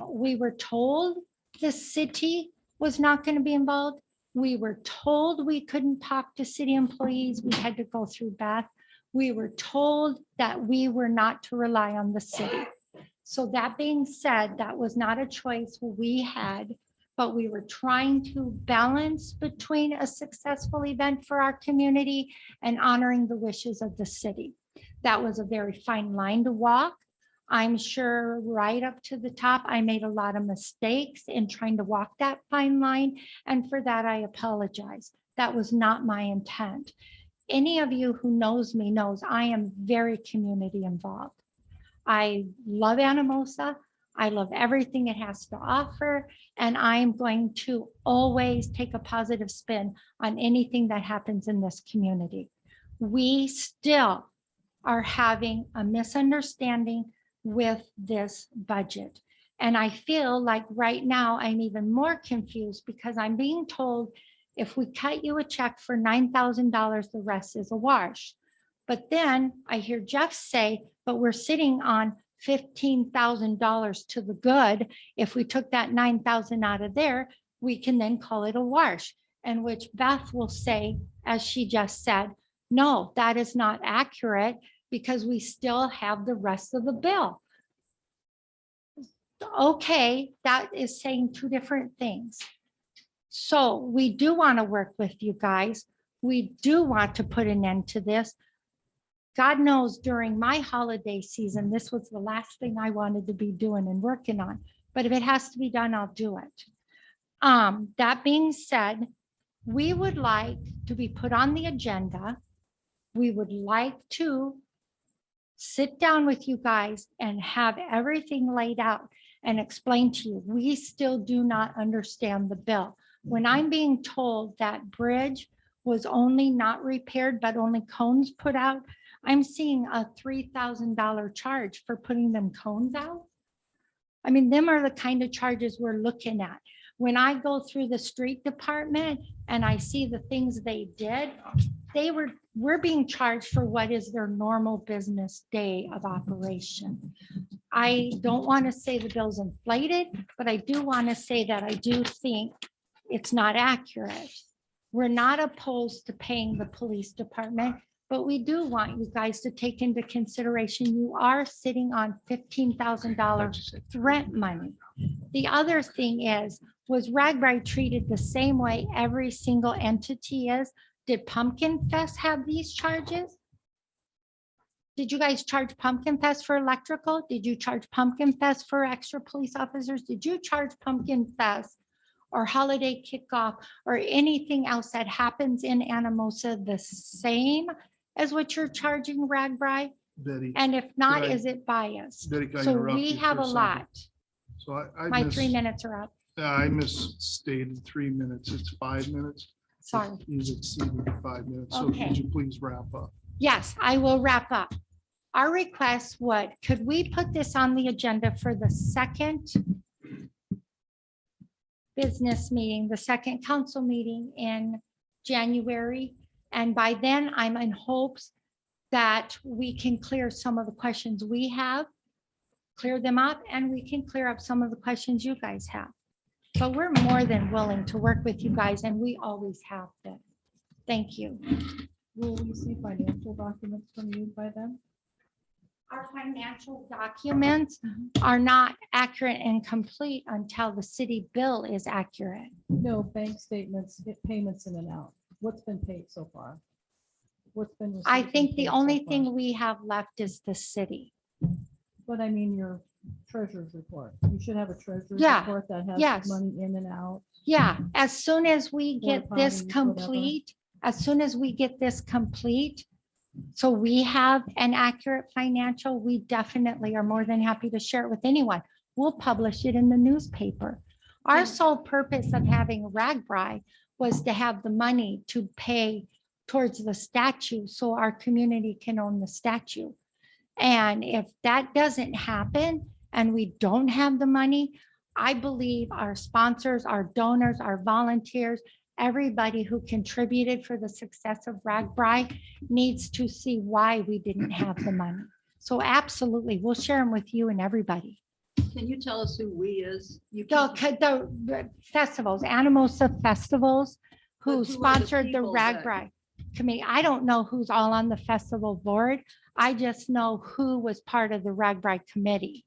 Speaker 10: We were told the city was not going to be involved. We were told we couldn't talk to city employees. We had to go through Beth. We were told that we were not to rely on the city. So that being said, that was not a choice we had, but we were trying to balance between a successful event for our community and honoring the wishes of the city. That was a very fine line to walk. I'm sure right up to the top, I made a lot of mistakes in trying to walk that fine line. And for that, I apologize. That was not my intent. Any of you who knows me knows I am very community involved. I love Anamosa. I love everything it has to offer. And I'm going to always take a positive spin on anything that happens in this community. We still are having a misunderstanding with this budget. And I feel like right now I'm even more confused because I'm being told if we cut you a check for $9,000, the rest is a wash. But then I hear Jeff say, but we're sitting on $15,000 to the good. If we took that 9,000 out of there, we can then call it a wash. And which Beth will say, as she just said, no, that is not accurate. because we still have the rest of the bill. Okay, that is saying two different things. So we do want to work with you guys. We do want to put an end to this. God knows during my holiday season, this was the last thing I wanted to be doing and working on. But if it has to be done, I'll do it. That being said, we would like to be put on the agenda. We would like to sit down with you guys and have everything laid out and explain to you. We still do not understand the bill. When I'm being told that bridge was only not repaired, but only cones put out, I'm seeing a $3,000 charge for putting them cones out. I mean, them are the kind of charges we're looking at. When I go through the street department and I see the things they did, we're being charged for what is their normal business day of operation. I don't want to say the bill's inflated, but I do want to say that I do think it's not accurate. We're not opposed to paying the police department, but we do want you guys to take into consideration, you are sitting on $15,000 rent money. The other thing is, was Ragbri treated the same way every single entity is? Did Pumpkin Fest have these charges? Did you guys charge Pumpkin Fest for electrical? Did you charge Pumpkin Fest for extra police officers? Did you charge Pumpkin Fest or holiday kickoff or anything else that happens in Anamosa the same as what you're charging Ragbri?
Speaker 2: Betty,
Speaker 10: And if not,
Speaker 2: Could I-
Speaker 10: is it biased?
Speaker 2: Betty, can I
Speaker 10: So
Speaker 2: interrupt
Speaker 10: we
Speaker 2: you
Speaker 10: have
Speaker 2: for
Speaker 10: a
Speaker 2: second?
Speaker 10: lot.
Speaker 2: So I
Speaker 10: My
Speaker 2: miss-
Speaker 10: 3 minutes are up.
Speaker 2: I misstated 3 minutes. It's 5 minutes.
Speaker 10: Sorry.
Speaker 2: You've exceeded the 5 minutes. So
Speaker 10: Okay.
Speaker 2: could you please wrap up?
Speaker 10: Yes, I will wrap up. Our request would, could we put this on the agenda for the second business meeting, the second council meeting in January? And by then, I'm in hopes that we can clear some of the questions we have, clear them up, and we can clear up some of the questions you guys have. But we're more than willing to work with you guys, and we always have been. Thank you.
Speaker 3: Will we see financial documents from you by then?
Speaker 10: Our financial documents are not accurate and complete until the city bill is accurate.
Speaker 3: No, bank statements, payments in and out. What's been paid so far? What's been?
Speaker 10: I
Speaker 3: received and
Speaker 10: think the
Speaker 3: paid so
Speaker 10: only
Speaker 3: far?
Speaker 10: thing we have left is the city.
Speaker 3: But I mean, your treasurer's report. You should have a treasurer's
Speaker 10: Yeah,
Speaker 3: report that
Speaker 10: yes.
Speaker 3: has money in and out.
Speaker 10: Yeah, as soon as we
Speaker 3: Porta
Speaker 10: get this
Speaker 3: potties, whatever.
Speaker 10: complete, as soon as we get this complete, so we have an accurate financial, we definitely are more than happy to share it with anyone. We'll publish it in the newspaper. Our sole purpose of having Ragbri was to have the money to pay towards the statue so our community can own the statue. And if that doesn't happen and we don't have the money, I believe our sponsors, our donors, our volunteers, everybody who contributed for the success of Ragbri needs to see why we didn't have the money. So absolutely, we'll share them with you and everybody.
Speaker 1: Can you tell us who we is? You
Speaker 10: The festivals, Anamosa festivals,
Speaker 1: But who are
Speaker 10: who
Speaker 1: the
Speaker 10: sponsored the
Speaker 1: people that-
Speaker 10: Ragbri committee. I don't know who's all on the festival board. I just know who was part of the Ragbri committee.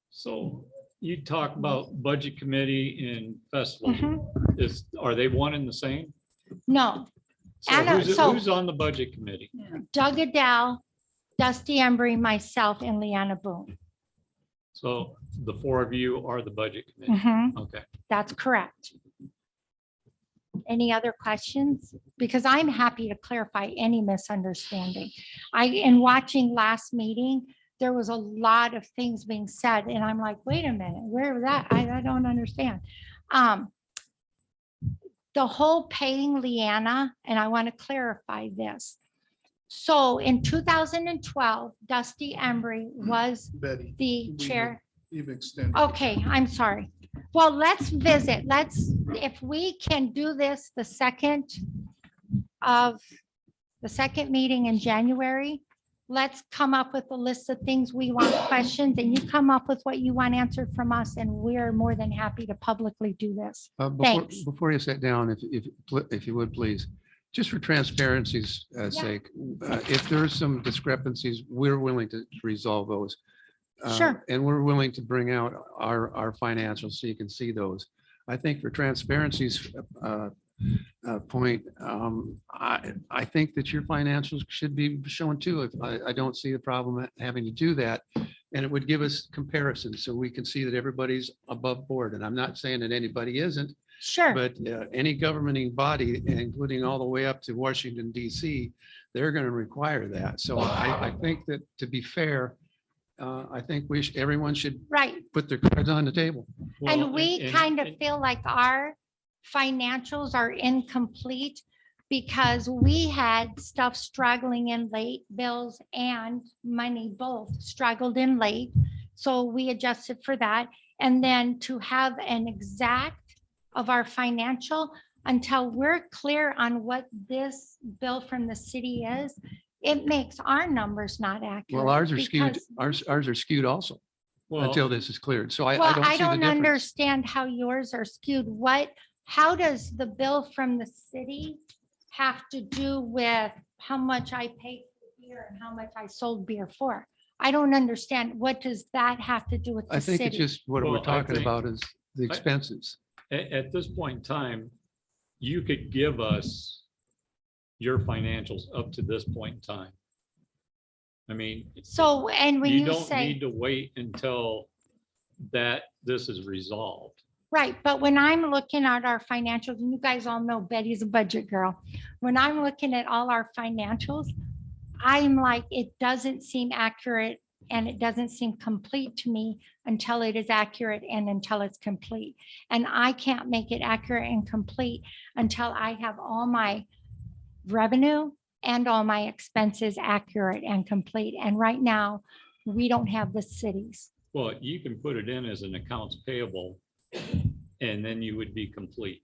Speaker 4: So you talk about budget committee and festival.
Speaker 10: Mhm.
Speaker 4: Are they one and the same?
Speaker 10: No,
Speaker 4: So
Speaker 10: Anna,
Speaker 4: who's
Speaker 10: so-
Speaker 4: who's on the budget committee?
Speaker 1: Yeah.
Speaker 10: Doug Adell, Dusty Embry, myself, and Leanna Boone.
Speaker 4: So the four of you are the budget committee.
Speaker 10: Mhm,
Speaker 4: Okay.
Speaker 10: that's correct. Any other questions? Because I'm happy to clarify any misunderstanding. In watching last meeting, there was a lot of things being said, and I'm like, wait a minute, where was that? I don't understand. The whole paying Leanna, and I want to clarify this. So in 2012, Dusty Embry was
Speaker 2: Betty,
Speaker 10: the chair.
Speaker 2: you've extended.
Speaker 10: Okay, I'm sorry. Well, let's visit. If we can do this the second meeting in January, let's come up with a list of things we want questions, and you come up with what you want answered from us, and we're more than happy to publicly do this. Thanks.
Speaker 9: Before you sit down, if you would, please, just for transparency's sake, if there's some discrepancies, we're willing to resolve those.
Speaker 10: Sure.
Speaker 9: And we're willing to bring out our financials so you can see those. I think for transparency's point, I think that your financials should be shown too. If I don't see a problem having to do that. And it would give us comparisons so we can see that everybody's above board. And I'm not saying that anybody isn't,
Speaker 10: Sure.
Speaker 9: but any governing body, including all the way up to Washington DC, they're going to require that. So I think that to be fair, I think everyone should
Speaker 10: Right.
Speaker 9: put their cards on the table.
Speaker 4: Well,
Speaker 10: And we kind of feel like our financials are incomplete because we had stuff struggling in late, bills and money both struggled in late. So we adjusted for that. And then to have an exact of our financial until we're clear on what this bill from the city is, it makes our numbers not accurate.
Speaker 9: Well, ours are skewed,
Speaker 10: because-
Speaker 9: ours are skewed also
Speaker 4: Well,
Speaker 9: until this is cleared. So I
Speaker 10: Well,
Speaker 9: don't
Speaker 10: I
Speaker 9: see the
Speaker 10: don't
Speaker 9: difference.
Speaker 10: understand how yours are skewed. How does the bill from the city have to do with how much I paid for beer and how much I sold beer for? I don't understand. What does that have to do with
Speaker 9: I
Speaker 10: the
Speaker 9: think it's
Speaker 10: city?
Speaker 9: just what
Speaker 4: Well,
Speaker 9: we're
Speaker 4: I
Speaker 9: talking
Speaker 4: think-
Speaker 9: about is the expenses.
Speaker 4: At this point in time, you could give us your financials up to this point in time. I mean.
Speaker 10: So, and when
Speaker 4: You
Speaker 10: you
Speaker 4: don't need
Speaker 10: say,
Speaker 4: to wait until this is resolved.
Speaker 10: right, but when I'm looking at our financials, and you guys all know Betty's a budget girl. When I'm looking at all our financials, I'm like, it doesn't seem accurate and it doesn't seem complete to me until it is accurate and until it's complete. And I can't make it accurate and complete until I have all my revenue and all my expenses accurate and complete. And right now, we don't have the cities.
Speaker 4: Well, you can put it in as an accounts payable and then you would be complete.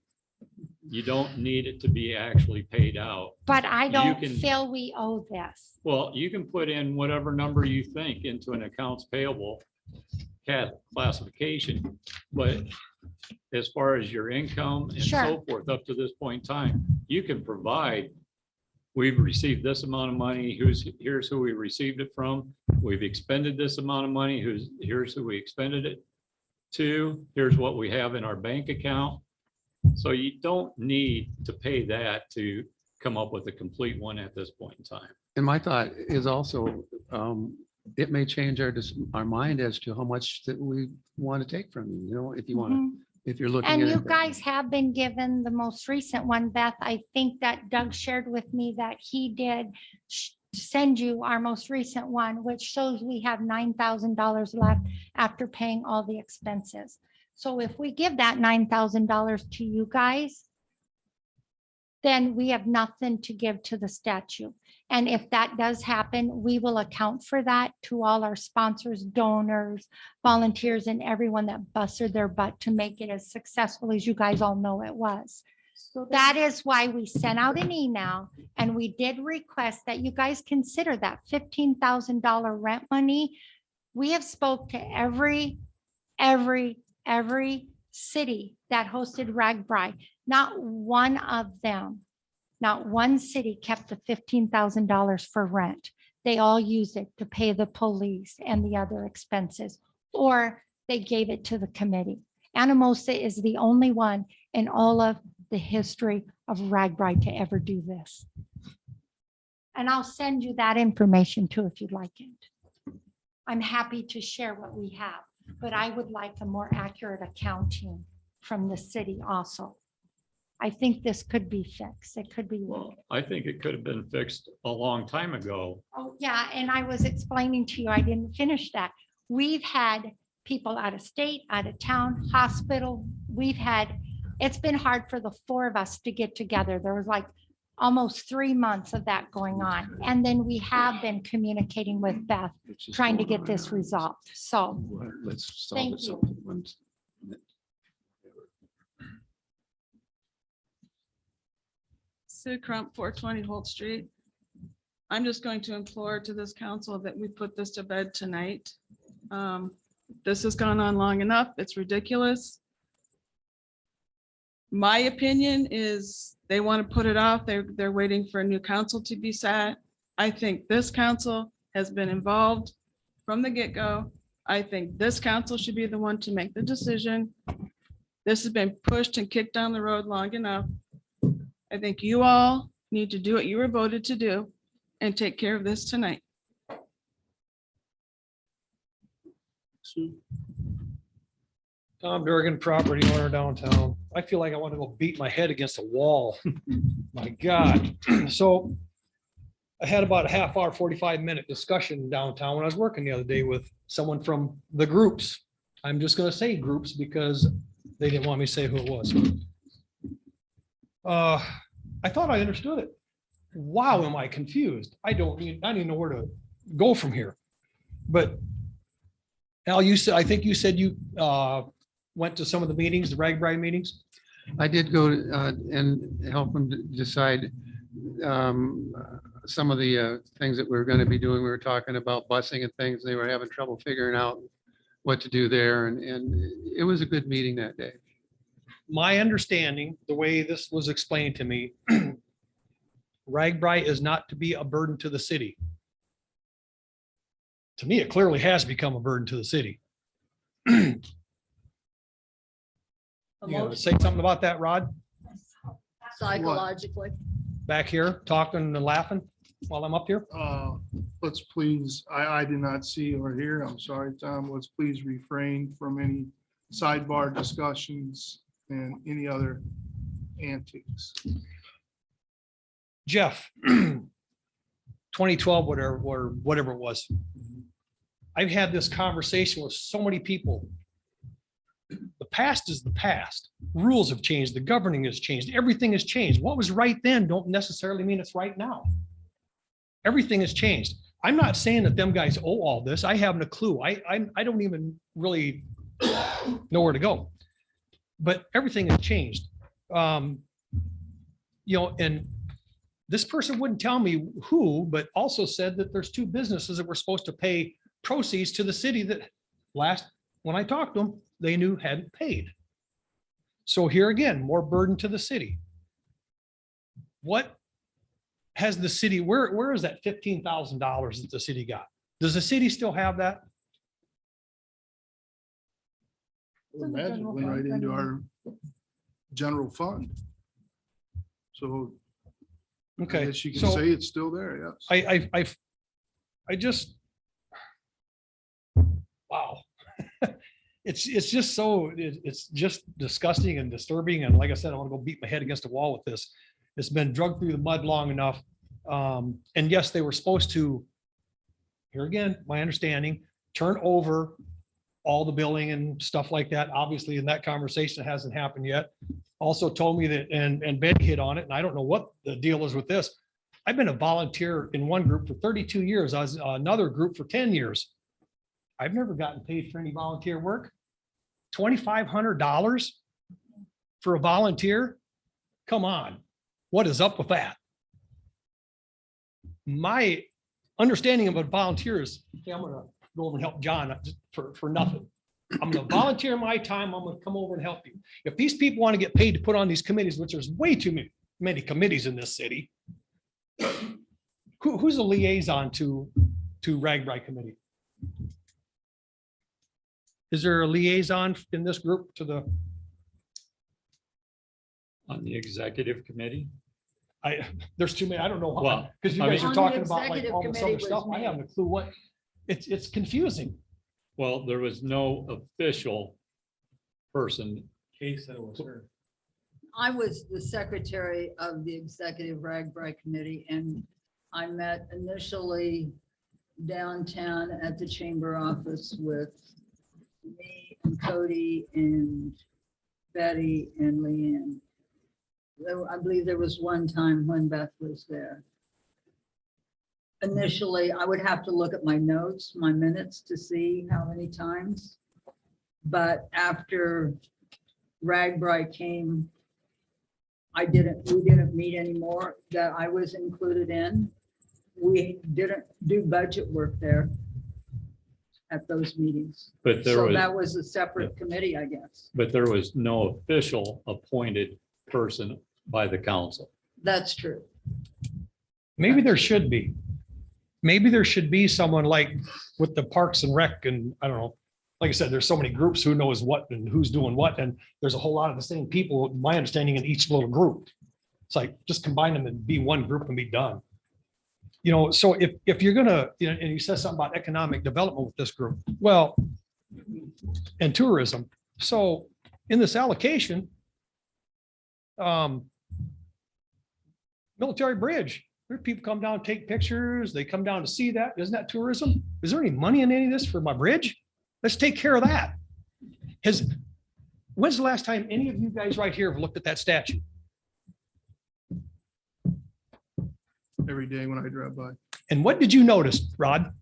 Speaker 4: You don't need it to be actually paid out.
Speaker 10: But I don't
Speaker 4: can-
Speaker 10: feel we owe this.
Speaker 4: Well, you can put in whatever number you think into an accounts payable classification, but as far as your income and
Speaker 10: Sure.
Speaker 4: so forth, up to this point in time, you can provide, we've received this amount of money, here's who we received it from, we've expended this amount of money, here's who we expended it to, here's what we have in our bank account. So you don't need to pay that to come up with a complete one at this point in time.
Speaker 9: And my thought is also, it may change our mind as to how much that we want to take from you, you know, if you want to,
Speaker 10: Mhm.
Speaker 9: if you're looking
Speaker 10: And
Speaker 9: at
Speaker 10: you
Speaker 9: it.
Speaker 10: guys have been given the most recent one, Beth. I think that Doug shared with me that he did send you our most recent one, which shows we have $9,000 left after paying all the expenses. So if we give that $9,000 to you guys, then we have nothing to give to the statue. And if that does happen, we will account for that to all our sponsors, donors, volunteers, and everyone that busted their butt to make it as successful as you guys all know it was.
Speaker 3: So
Speaker 10: That is why we sent out an email and we did request that you guys consider that $15,000 rent money. We have spoke to every city that hosted Ragbri. Not one of them, not one city kept the $15,000 for rent. They all used it to pay the police and the other expenses, or they gave it to the committee. Anamosa is the only one in all of the history of Ragbri to ever do this. And I'll send you that information too, if you'd like it. I'm happy to share what we have, but I would like a more accurate accounting from the city also. I think this could be fixed. It could be.
Speaker 4: Well, I think it could have been fixed a long time ago.
Speaker 10: Oh, yeah, and I was explaining to you, I didn't finish that. We've had people out of state, out of town, hospital. It's been hard for the four of us to get together. There was like almost 3 months of that going on. And then we have been communicating with Beth,
Speaker 9: It's just
Speaker 10: trying to
Speaker 9: going
Speaker 10: get
Speaker 9: on
Speaker 10: this
Speaker 9: and on.
Speaker 10: resolved. So
Speaker 9: Let's solve
Speaker 10: Thank
Speaker 9: it.
Speaker 10: you.
Speaker 9: Once-
Speaker 13: Sue Crump, 420 Holt Street. I'm just going to implore to this council that we put this to bed tonight. This has gone on long enough. It's ridiculous. My opinion is they want to put it off. They're waiting for a new council to be set. I think this council has been involved from the get-go. I think this council should be the one to make the decision. This has been pushed and kicked down the road long enough. I think you all need to do what you were voted to do and take care of this tonight.
Speaker 2: Sue?
Speaker 14: Tom Durgan, property owner downtown. I feel like I want to go beat my head against a wall. My God. So I had about a half hour, 45-minute discussion downtown when I was working the other day with someone from the groups. I'm just going to say groups because they didn't want me to say who it was. I thought I understood it. Wow, am I confused? I don't even know where to go from here. But Al, you said, I think you said you went to some of the meetings, the RAGBRAI meetings.
Speaker 9: I did go and help them decide some of the things that we're going to be doing. We were talking about busing and things. They were having trouble figuring out what to do there. And it was a good meeting that day.
Speaker 14: My understanding, the way this was explained to me, RAGBRAI is not to be a burden to the city. To me, it clearly has become a burden to the city. You know, say something about that, Rod,
Speaker 1: Psychologically.
Speaker 14: back here, talking and laughing while I'm up here.
Speaker 2: Let's please, I did not see or hear, I'm sorry, Tom, let's please refrain from any sidebar discussions and any other antics.
Speaker 14: Jeff, 2012, whatever it was. I've had this conversation with so many people. The past is the past. Rules have changed. The governing has changed. Everything has changed. What was right then don't necessarily mean it's right now. Everything has changed. I'm not saying that them guys owe all this. I haven't a clue. I don't even really know where to go. But everything has changed. You know, and this person wouldn't tell me who, but also said that there's two businesses that were supposed to pay proceeds to the city that when I talked to them, they knew hadn't paid. So here again, more burden to the city. What has the city, where is that $15,000 that the city got? Does the city still have that?
Speaker 2: I would imagine it went right into our general fund. So I
Speaker 14: Okay,
Speaker 2: guess you can
Speaker 14: so
Speaker 2: say it's still there, yes.
Speaker 14: I just, wow. It's just so, it's just disgusting and disturbing. And like I said, I want to go beat my head against the wall with this. It's been drugged through the mud long enough. And yes, they were supposed to, here again, my understanding, turn over all the billing and stuff like that. Obviously, in that conversation, it hasn't happened yet. Also told me that, and Betty hit on it, and I don't know what the deal is with this. I've been a volunteer in one group for 32 years. I was another group for 10 years. I've never gotten paid for any volunteer work. $2,500 for a volunteer? Come on, what is up with that? My understanding of a volunteer is, okay, I'm gonna go over and help John for nothing. I'm gonna volunteer my time. I'm gonna come over and help you. If these people want to get paid to put on these committees, which there's way too many committees in this city, who's a liaison to RAGBRAI committee? Is there a liaison in this group to the?
Speaker 4: On the executive committee?
Speaker 14: There's too many, I don't know why,
Speaker 4: Well,
Speaker 14: because you
Speaker 4: I
Speaker 14: guys
Speaker 4: mean-
Speaker 14: are
Speaker 1: On the
Speaker 14: talking about like
Speaker 1: executive
Speaker 14: all this
Speaker 1: committee
Speaker 14: other stuff.
Speaker 1: was
Speaker 14: I haven't
Speaker 1: me.
Speaker 14: a clue what, it's confusing.
Speaker 4: Well, there was no official person.
Speaker 5: Case that was her.
Speaker 1: I was the secretary of the executive RAGBRAI committee, and I met initially downtown at the chamber office with me and Cody and Betty and Leanne. I believe there was one time when Beth was there. Initially, I would have to look at my notes, my minutes to see how many times. But after RAGBRAI came, we didn't meet anymore that I was included in. We didn't do budget work there at those meetings.
Speaker 4: But there
Speaker 1: So
Speaker 4: was,
Speaker 1: that was a separate committee, I guess.
Speaker 4: but there was no official appointed person by the council.
Speaker 1: That's true.
Speaker 14: Maybe there should be. Maybe there should be someone like with the Parks and Rec and I don't know. Like I said, there's so many groups, who knows what and who's doing what. And there's a whole lot of the same people, my understanding, in each little group. It's like, just combine them and be one group and be done. You know, so if you're gonna, you know, and you said something about economic development with this group, well, and tourism. So in this allocation, Military Bridge, there people come down, take pictures, they come down to see that. Isn't that tourism? Is there any money in any of this for my bridge? Let's take care of that. When's the last time any of you guys right here have looked at that statue?
Speaker 2: Every day when I drive by.
Speaker 14: And what did you notice, Rod?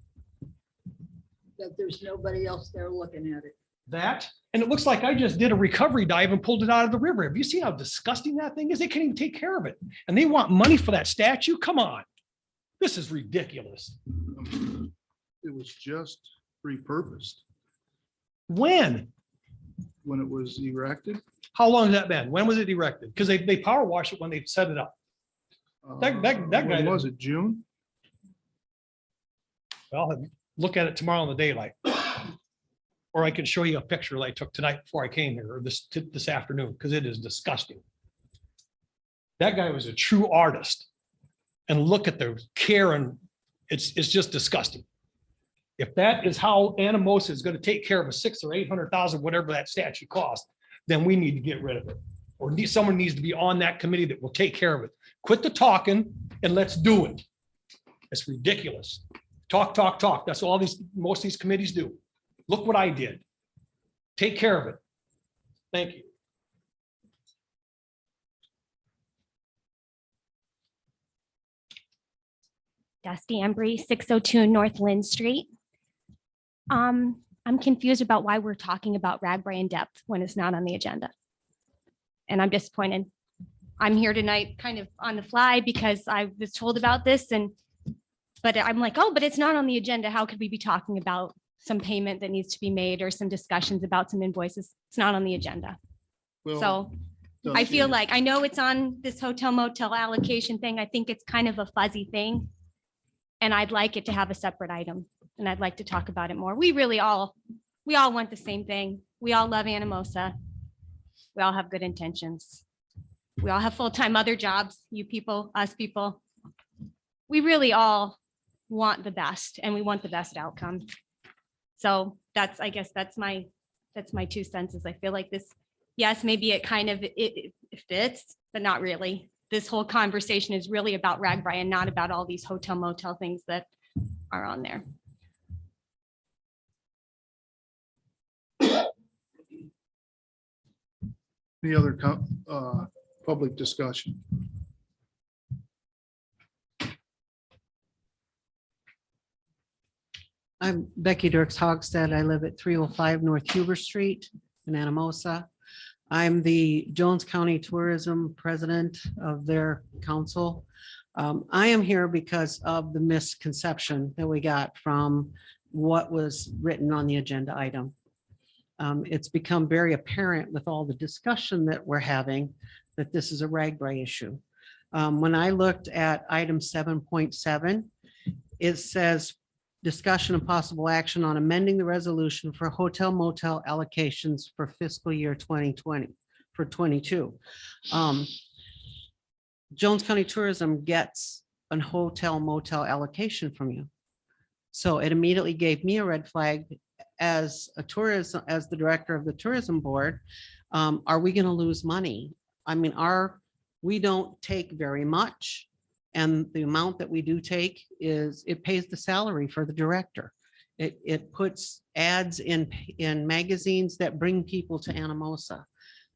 Speaker 1: That there's nobody else there looking at it.
Speaker 14: That, and it looks like I just did a recovery dive and pulled it out of the river. Have you seen how disgusting that thing is? They can't even take care of it. And they want money for that statue? Come on. This is ridiculous.
Speaker 2: It was just repurposed
Speaker 14: When?
Speaker 2: when it was erected.
Speaker 14: How long has that been? When was it erected? Because they power wash it when they set it up. That guy-
Speaker 2: When was it, June?
Speaker 14: I'll look at it tomorrow in the daylight. Or I can show you a picture that I took tonight before I came here, or this afternoon, because it is disgusting. That guy was a true artist. And look at the care, and it's just disgusting. If that is how Anamosa is going to take care of a $600,000 or $800,000, whatever that statue cost, then we need to get rid of it. Or someone needs to be on that committee that will take care of it. Quit the talking and let's do it. It's ridiculous. Talk, talk, talk. That's all most of these committees do. Look what I did. Take care of it. Thank you.
Speaker 15: Dusty Embry, 602 North Lynn Street. I'm confused about why we're talking about Ragbri in depth when it's not on the agenda. And I'm disappointed. I'm here tonight kind of on the fly because I was told about this but I'm like, oh, but it's not on the agenda. How could we be talking about some payment that needs to be made or some discussions about some invoices? It's not on the agenda.
Speaker 2: Well,
Speaker 15: So I feel like, I know it's on this hotel motel allocation thing. I think it's kind of a fuzzy thing. And I'd like it to have a separate item, and I'd like to talk about it more. We all want the same thing. We all love Anamosa. We all have good intentions. We all have full-time other jobs, you people, us people. We really all want the best, and we want the best outcome. So I guess that's my 2 cents is I feel like this, yes, maybe it kind of, it fits, but not really. This whole conversation is really about Ragbri and not about all these hotel motel things that are on there.
Speaker 2: Any other public discussion?
Speaker 16: I'm Becky Dirks Hogstead. I live at 305 North Huber Street in Anamosa. I'm the Jones County Tourism President of their council. I am here because of the misconception that we got from what was written on the agenda item. It's become very apparent with all the discussion that we're having that this is a Ragbri issue. When I looked at item 7.7, it says discussion and possible action on amending the resolution for hotel motel allocations for fiscal year 2020 for 22. Jones County Tourism gets a hotel motel allocation from you. So it immediately gave me a red flag as the director of the tourism board. Are we going to lose money? I mean, we don't take very much. And the amount that we do take it pays the salary for the director. It puts ads in magazines that bring people to Anamosa.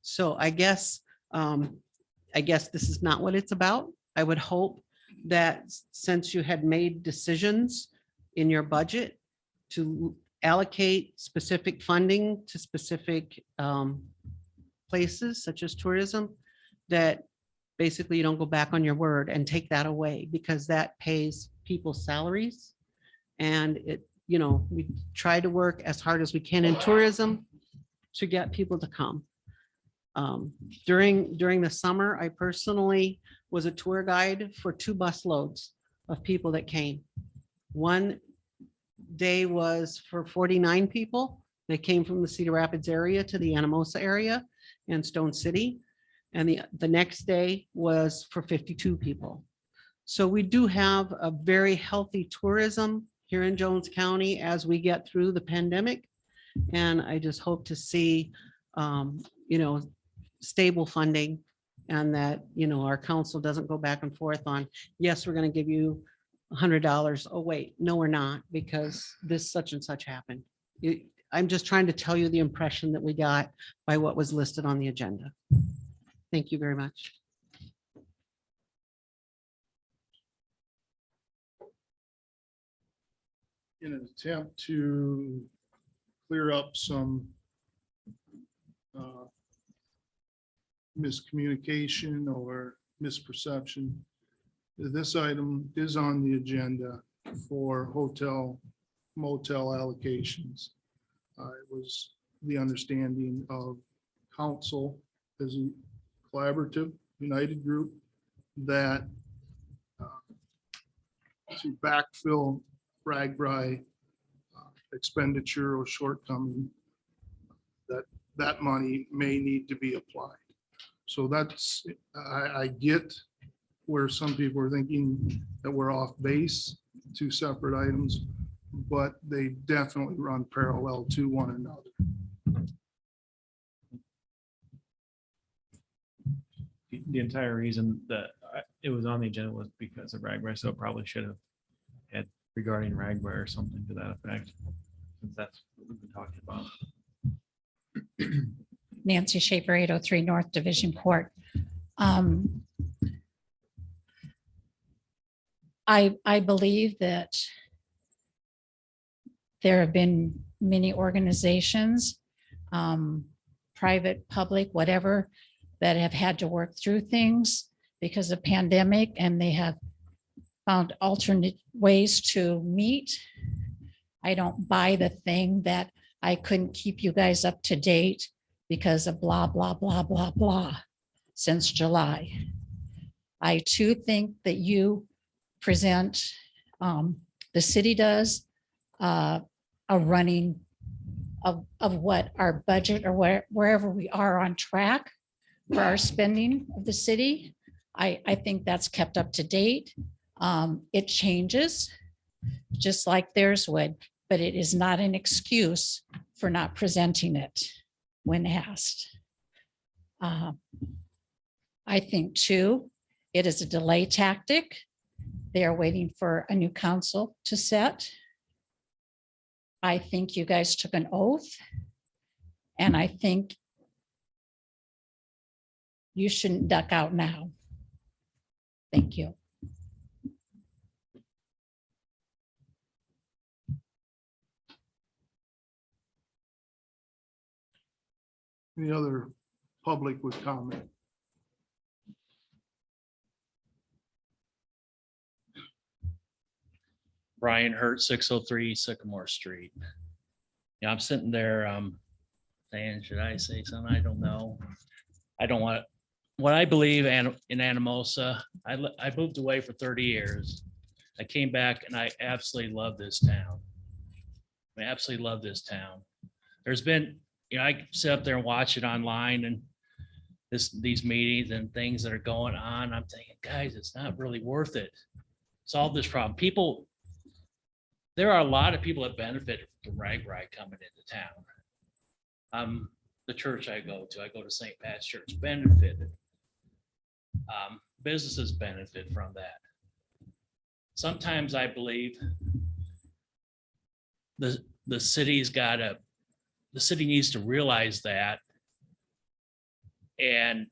Speaker 16: So I guess this is not what it's about. I would hope that since you had made decisions in your budget to allocate specific funding to specific places such as tourism, that basically you don't go back on your word and take that away, because that pays people's salaries. And we try to work as hard as we can in tourism to get people to come. During the summer, I personally was a tour guide for 2 bus loads of people that came. One day was for 49 people. They came from the Cedar Rapids area to the Anamosa area and Stone City. And the next day was for 52 people. So we do have a very healthy tourism here in Jones County as we get through the pandemic. And I just hope to see, stable funding, and that, our council doesn't go back and forth on, yes, we're going to give you $100. Oh, wait, no, we're not, because this such and such happened. I'm just trying to tell you the impression that we got by what was listed on the agenda. Thank you very much.
Speaker 2: In an attempt to clear up some miscommunication or misperception, this item is on the agenda for hotel motel allocations. It was the understanding of council as a collaborative, united group that to backfill RAGBRAI expenditure or shortcoming, that money may need to be applied. So that's, I get where some people are thinking that we're off base, 2 separate items, but they definitely run parallel to one another.
Speaker 5: The entire reason that it was on the agenda was because of RAGBRAI, so it probably should have had regarding RAGBRAI or something to that effect, since that's what we've been talking about.
Speaker 17: Nancy Schaefer, 803 North Division Court. I believe that there have been many organizations, private, public, whatever, that have had to work through things because of pandemic, and they have found alternate ways to meet. I don't buy the thing that I couldn't keep you guys up to date because of blah, blah, blah, blah, blah since July. I too think that you present, the city does, a running of what our budget or wherever we are on track for our spending of the city. I think that's kept up to date. It changes just like theirs would, but it is not an excuse for not presenting it when asked. I think too, it is a delay tactic. They are waiting for a new council to set. I think you guys took an oath, and I think you shouldn't duck out now. Thank you.
Speaker 2: Any other public with comment?
Speaker 18: Brian Hurt, 603 Sycamore Street. Yeah, I'm sitting there saying, should I say something? I don't know. I don't want, what I believe in Anamosa, I moved away for 30 years. I came back and I absolutely love this town. I absolutely love this town. There's been, I sit up there and watch it online and these meetings and things that are going on. I'm thinking, guys, it's not really worth it. Solve this problem. People, there are a lot of people that benefit from RAGBRAI coming into town. The church I go to St. Pat's Church, benefited. Businesses benefit from that. Sometimes I believe the city needs to realize that, and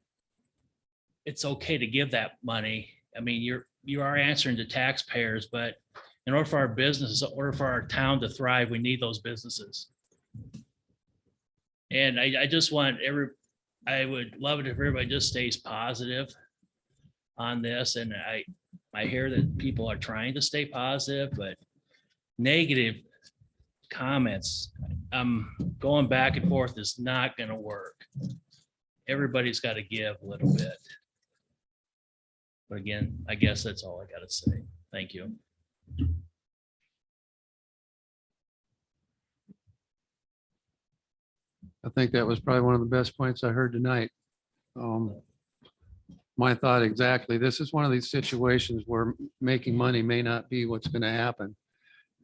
Speaker 18: it's okay to give that money. I mean, you are answering to taxpayers, but in order for our business, in order for our town to thrive, we need those businesses. And I just want I would love it if everybody just stays positive on this. And I hear that people are trying to stay positive, but negative comments, going back and forth is not going to work. everybody's got to give a little bit. But again, I guess that's all I got to say. Thank you.
Speaker 9: I think that was probably one of the best points I heard tonight. My thought exactly, this is one of these situations where making money may not be what's going to happen.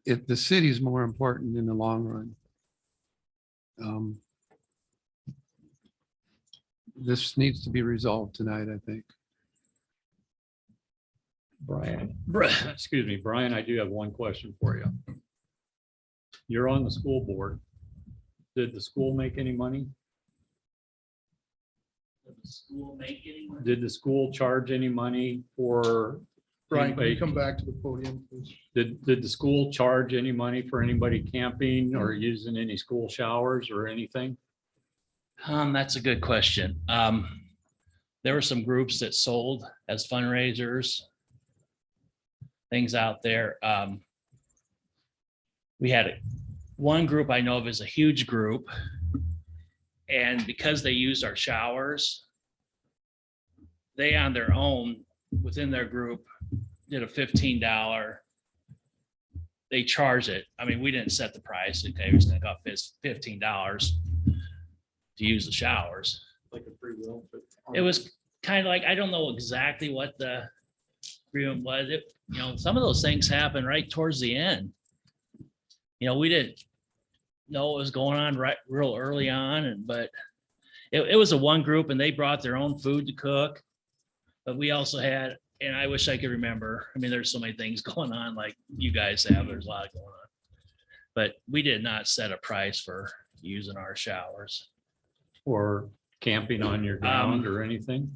Speaker 9: If the city's more important in the long run. This needs to be resolved tonight, I think.
Speaker 4: Brian, excuse me, Brian, I do have one question for you. You're on the school board. Did the school make any money?
Speaker 18: Did the school make any money?
Speaker 4: Did the school charge any money for?
Speaker 2: Brian, can you
Speaker 4: anybody-
Speaker 2: come back to the podium, please?
Speaker 4: Did the school charge any money for anybody camping or using any school showers or anything?
Speaker 18: That's a good question. There were some groups that sold as fundraisers, things out there. We had one group I know of is a huge group. And because they used our showers, they on their own, within their group, did a $15. They charge it. I mean, we didn't set the price. Okay, we just got $15 to use the showers.
Speaker 2: Like a free will.
Speaker 18: It was kind of like, I don't know exactly what the agreement was. It, some of those things happen right towards the end. We didn't know what was going on right real early on, but it was a one group and they brought their own food to cook. But we also had, and I wish I could remember, I mean, there's so many things going on like you guys have, there's a lot going on. But we did not set a price for using our showers.
Speaker 4: Or camping on your ground or anything?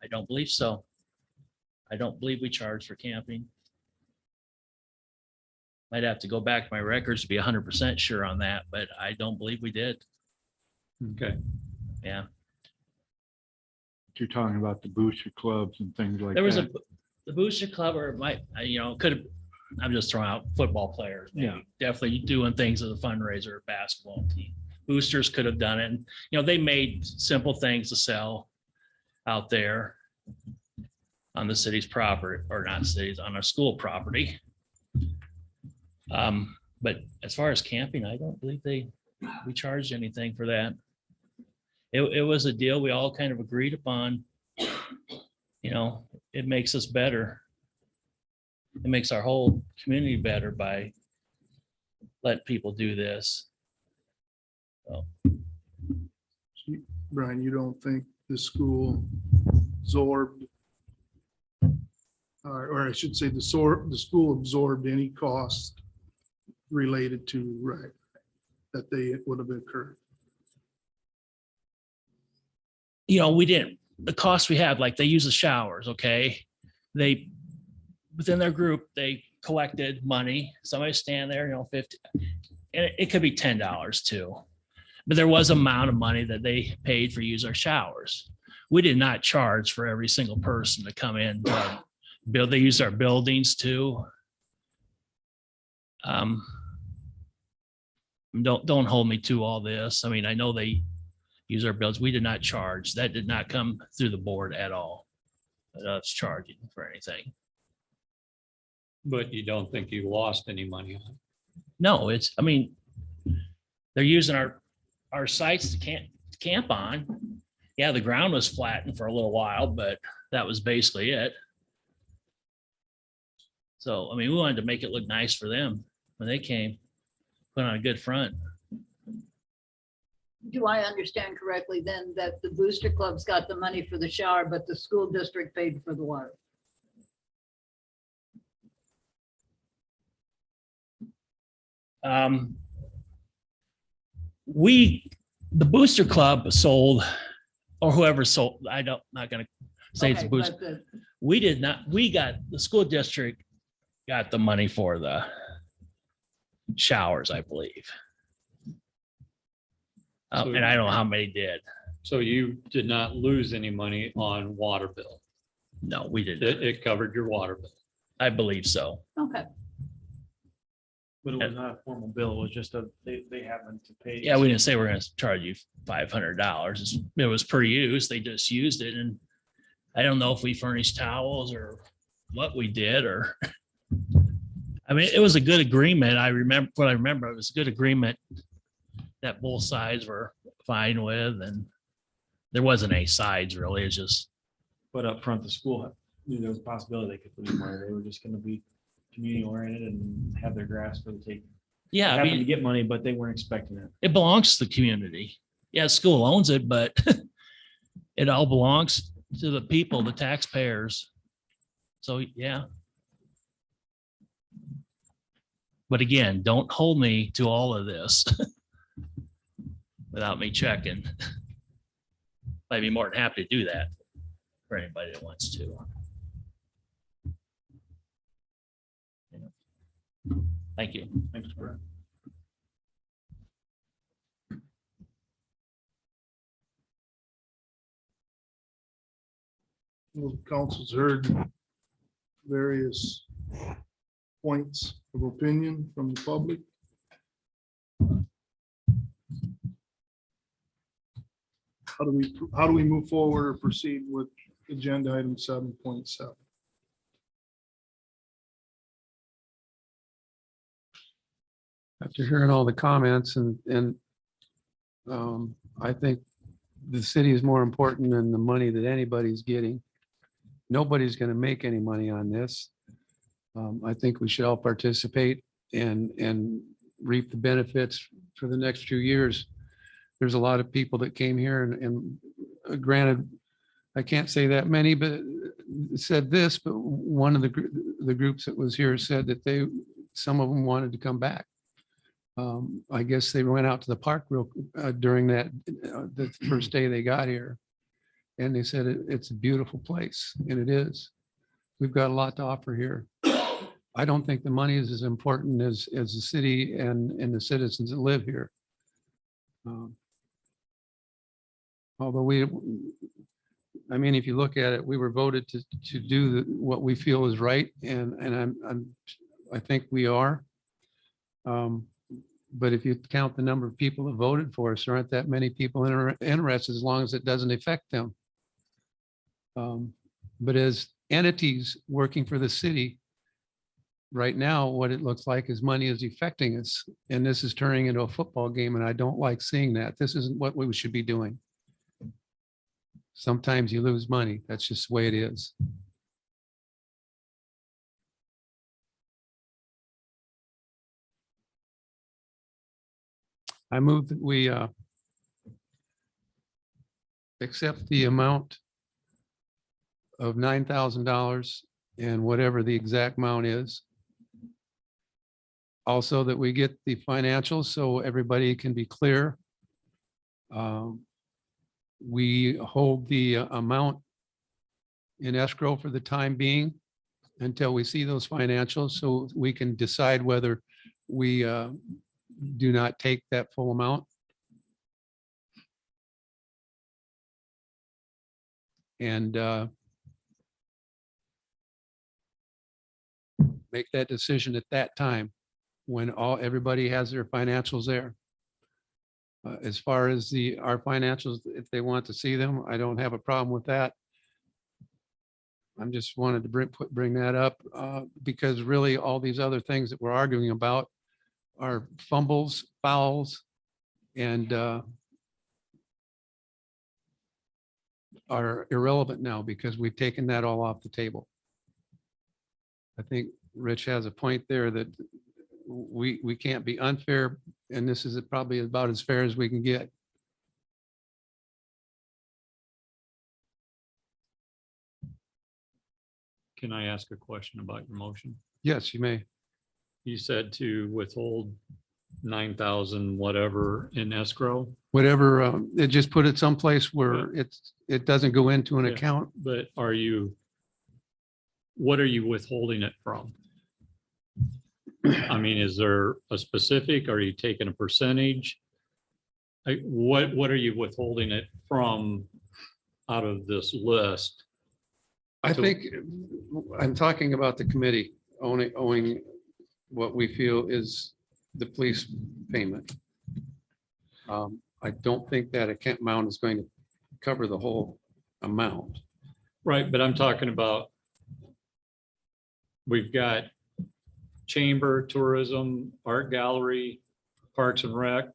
Speaker 18: I don't believe so. I don't believe we charge for camping. Might have to go back to my records to be 100% sure on that, but I don't believe we did.
Speaker 4: Okay.
Speaker 18: Yeah.
Speaker 11: You're talking about the booster clubs and things like that.
Speaker 18: There was the booster club or might, could have, I'm just throwing out football players. Maybe.
Speaker 11: Yeah.
Speaker 18: Definitely doing things as a fundraiser, basketball team. Boosters could have done it. And, they made simple things to sell out there on the city's property, or not cities, on our school property. But as far as camping, I don't believe we charged anything for that. It was a deal we all kind of agreed upon. It makes us better. It makes our whole community better by letting people do this. So,
Speaker 2: Brian, you don't think the school absorbed, or I should say the school absorbed any cost related to that they would have incurred?
Speaker 18: we didn't, the cost we had, like they use the showers, okay? They, within their group, they collected money. Somebody stand there, 50, and it could be $10 too. But there was amount of money that they paid for use our showers. We did not charge for every single person to come in. They used our buildings too. Don't hold me to all this. I mean, I know they use our buildings. We did not charge. That did not come through the board at all. Us charging for anything.
Speaker 4: But you don't think you lost any money on it?
Speaker 18: No, they're using our sites to camp on. Yeah, the ground was flattened for a little while, but that was basically it. So, we wanted to make it look nice for them when they came, put on a good front.
Speaker 1: Do I understand correctly then that the booster clubs got the money for the shower, but the school district paid for the water?
Speaker 18: The booster club sold, or whoever sold, not gonna say it's a
Speaker 1: Okay,
Speaker 18: booster. We did not, the school district got the money for the showers, I believe. And I don't know how many did.
Speaker 4: So you did not lose any money on water bill?
Speaker 18: No, we didn't.
Speaker 4: It covered your water bill?
Speaker 18: I believe so.
Speaker 1: Okay.
Speaker 5: But it was not a formal bill. It was just they happened to pay.
Speaker 18: Yeah, we didn't say we're gonna charge you $500. It was per use. They just used it, and I don't know if we furnished towels or what we did, or I mean, it was a good agreement. I remember it was a good agreement that both sides were fine with, and there wasn't any sides really. It's just,
Speaker 5: But up front, the school knew there was a possibility they could put in money. They were just gonna be community oriented and have their grass for the taking.
Speaker 18: yeah, I
Speaker 5: Happened to
Speaker 18: mean,
Speaker 5: get money, but they weren't expecting it.
Speaker 18: it belongs to the community. Yeah, school owns it, but it all belongs to the people, the taxpayers. So, yeah. But again, don't hold me to all of this without me checking. I'd be more than happy to do that for anybody that wants to. Thank you.
Speaker 5: Thanks, Brett.
Speaker 2: Well, council's heard various points of opinion from the public. How do we move forward or proceed with agenda item 7.7?
Speaker 9: After hearing all the comments I think the city is more important than the money that anybody's getting. Nobody's going to make any money on this. I think we should all participate and reap the benefits for the next few years. There's a lot of people that came here and granted, I can't say that many, but said this, but one of the groups that was here said that some of them wanted to come back. I guess they went out to the park during the first day they got here. And they said it's a beautiful place, and it is. We've got a lot to offer here. I don't think the money is as important as the city and the citizens that live here. Although if you look at it, we were voted to do what we feel is right, and I think we are. But if you count the number of people that voted for us, there aren't that many people interested, as long as it doesn't affect them. But as entities working for the city, right now, what it looks like is money is affecting us. And this is turning into a football game, and I don't like seeing that. This isn't what we should be doing. Sometimes you lose money. That's just the way it is. I move that we accept the amount of $9,000 and whatever the exact amount is. Also, that we get the financials so everybody can be clear. We hold the amount in escrow for the time being until we see those financials, so we can decide whether we do not take that full amount. And make that decision at that time when everybody has their financials there. As far as our financials, if they want to see them, I don't have a problem with that. I'm just wanted to bring that up because really all these other things that we're arguing about are fumbles, fouls, and are irrelevant now because we've taken that all off the table. I think Rich has a point there that we can't be unfair, and this is probably about as fair as we can get.
Speaker 4: Can I ask a question about your motion?
Speaker 9: Yes, you may.
Speaker 4: You said to withhold 9,000 whatever in escrow.
Speaker 9: Whatever, it just put it someplace where it doesn't go into an
Speaker 4: Yeah.
Speaker 9: account.
Speaker 4: But what are you withholding it from? I mean, is there a specific, are you taking a percentage? What are you withholding it from out of this list?
Speaker 9: I think I'm talking about the committee owing what we feel is the police payment. I don't think that account amount is going to cover the whole amount.
Speaker 4: Right, but I'm talking about, we've got chamber, tourism, art gallery, parks and rec.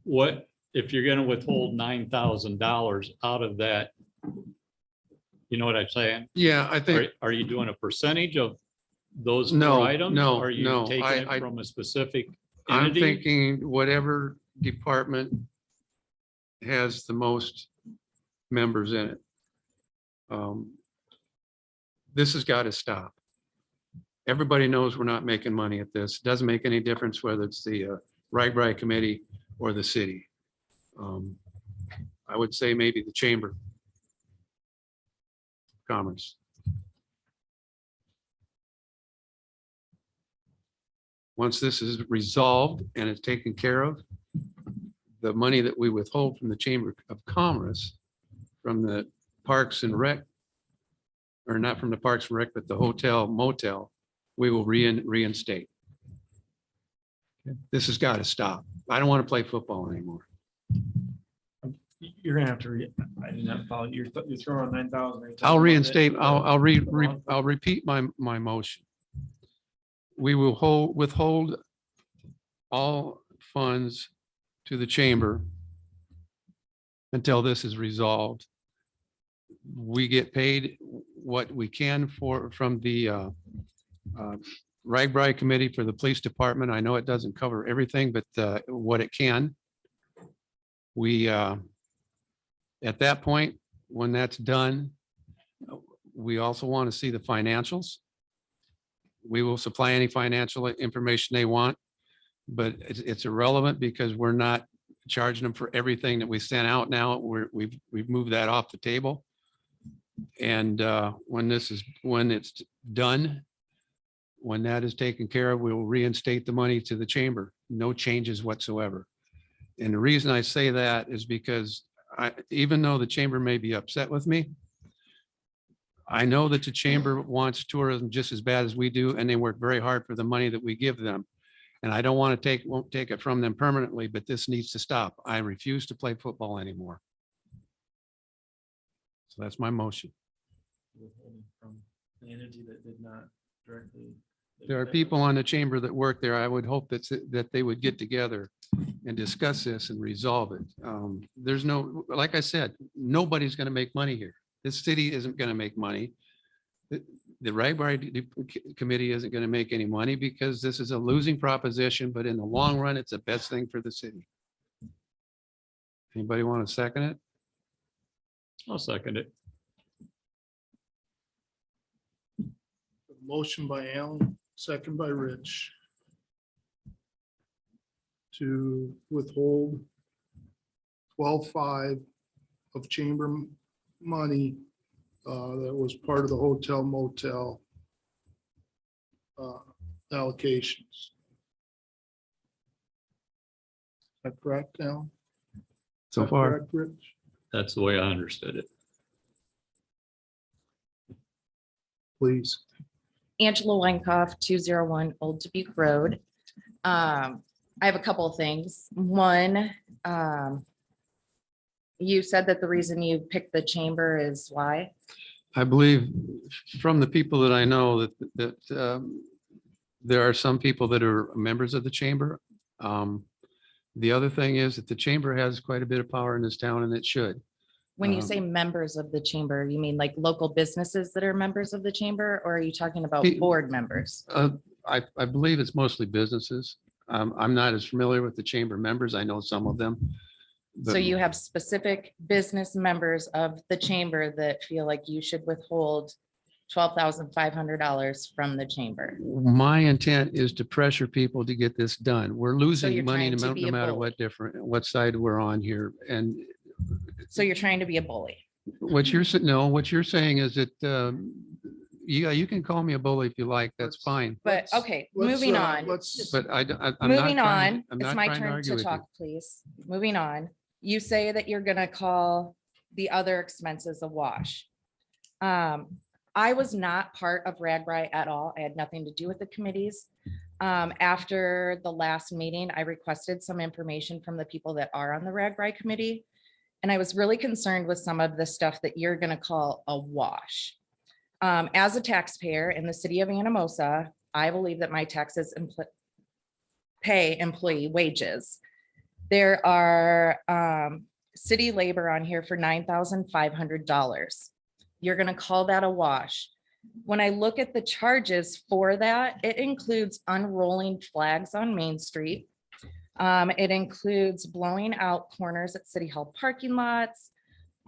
Speaker 4: What, if you're gonna withhold $9,000 out of that? You know what I'm saying?
Speaker 9: Yeah, I think,
Speaker 4: Are you doing a percentage of those
Speaker 9: No,
Speaker 4: four items?
Speaker 9: no,
Speaker 4: Are you
Speaker 9: no,
Speaker 4: taking
Speaker 9: I-
Speaker 4: it from a specific
Speaker 9: I'm
Speaker 4: entity?
Speaker 9: thinking whatever department has the most members in it. This has got to stop. Everybody knows we're not making money at this. Doesn't make any difference whether it's the Right Committee or the city. I would say maybe the Chamber of Commerce. Once this is resolved and it's taken care of, the money that we withhold from the Chamber of Commerce, from the Parks and Rec, or not from the Parks and Rec, but the hotel motel, we will reinstate. This has got to stop. I don't want to play football anymore.
Speaker 5: You're gonna have to I did not follow, you're throwing 9,000.
Speaker 9: I'll reinstate, I'll repeat my motion. We will withhold all funds to the chamber until this is resolved. We get paid what we can from the RAGBRAI committee for the police department. I know it doesn't cover everything, but what it can. We, at that point, when that's done, we also want to see the financials. We will supply any financial information they want, but it's irrelevant because we're not charging them for everything that we sent out now. We've moved that off the table. And when it's done, when that is taken care of, we will reinstate the money to the chamber. No changes whatsoever. And the reason I say that is because even though the chamber may be upset with me, I know that the chamber wants tourism just as bad as we do, and they work very hard for the money that we give them. And I don't want to won't take it from them permanently, but this needs to stop. I refuse to play football anymore. So that's my motion.
Speaker 5: From the entity that did not directly.
Speaker 9: There are people on the chamber that work there. I would hope that they would get together and discuss this and resolve it. There's no, like I said, nobody's going to make money here. This city isn't going to make money. The RAGBRAI committee isn't going to make any money because this is a losing proposition, but in the long run, it's the best thing for the city. Anybody want to second it?
Speaker 4: I'll second it.
Speaker 2: Motion by Alan, second by Rich, to withhold 12.5 of chamber money that was part of the hotel motel allocations. Is that correct, Alan?
Speaker 9: So
Speaker 2: Is that
Speaker 9: far.
Speaker 2: correct, Rich?
Speaker 4: That's the way I understood it.
Speaker 2: Please.
Speaker 19: Angela Weinkoff, 201 Old Dubuque Road. I have a couple of things. One, you said that the reason you picked the chamber is why?
Speaker 9: I believe from the people that I know that there are some people that are members of the chamber. The other thing is that the chamber has quite a bit of power in this town, and it should.
Speaker 19: When you say members of the chamber, you mean like local businesses that are members of the chamber, or are you talking about board members?
Speaker 9: I believe it's mostly businesses. I'm not as familiar with the chamber members. I know some of them.
Speaker 19: So
Speaker 9: but
Speaker 19: you have specific business members of the chamber that feel like you should withhold $12,500 from the chamber.
Speaker 9: My intent is to pressure people to get this done. We're losing
Speaker 19: you're
Speaker 9: money
Speaker 19: trying to be
Speaker 9: no
Speaker 19: a
Speaker 9: matter
Speaker 19: bully.
Speaker 9: what side we're on here. And
Speaker 19: So you're trying to be a bully.
Speaker 9: what you're saying is that, yeah, you can call me a bully if you like. That's fine.
Speaker 19: But okay, moving on.
Speaker 9: But I'm not
Speaker 19: Moving
Speaker 9: trying-
Speaker 19: on,
Speaker 9: I'm
Speaker 19: it's
Speaker 9: not
Speaker 19: my
Speaker 9: trying
Speaker 19: turn
Speaker 9: argue
Speaker 19: to
Speaker 9: with you.
Speaker 19: talk, please. Moving on. You say that you're gonna call the other expenses a wash. I was not part of RAGBRAI at all. I had nothing to do with the committees. After the last meeting, I requested some information from the people that are on the RAGBRAI committee. And I was really concerned with some of the stuff that you're gonna call a wash. As a taxpayer in the city of Anamosa, I believe that my taxes pay employee wages. There are city labor on here for $9,500. You're gonna call that a wash. When I look at the charges for that, it includes unrolling flags on Main Street. It includes blowing out corners at City Hall parking lots.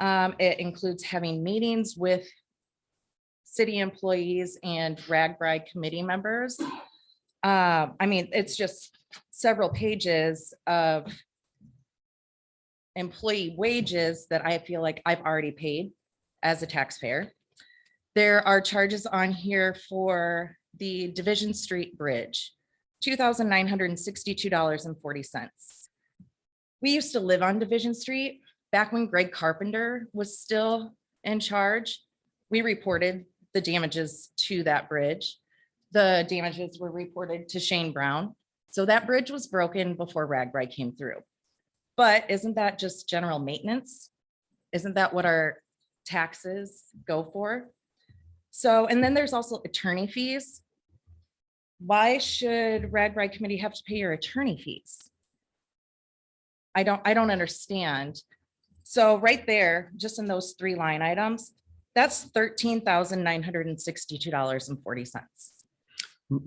Speaker 19: It includes having meetings with city employees and RAGBRAI committee members. I mean, it's just several pages of employee wages that I feel like I've already paid as a taxpayer. There are charges on here for the Division Street Bridge, $2,962.40. We used to live on Division Street back when Greg Carpenter was still in charge. We reported the damages to that bridge. The damages were reported to Shane Brown. So that bridge was broken before RAGBRAI came through. But isn't that just general maintenance? Isn't that what our taxes go for? So, and then there's also attorney fees. Why should RAGBRAI committee have to pay your attorney fees? I don't understand. So right there, just in those 3 line items, that's $13,962.40.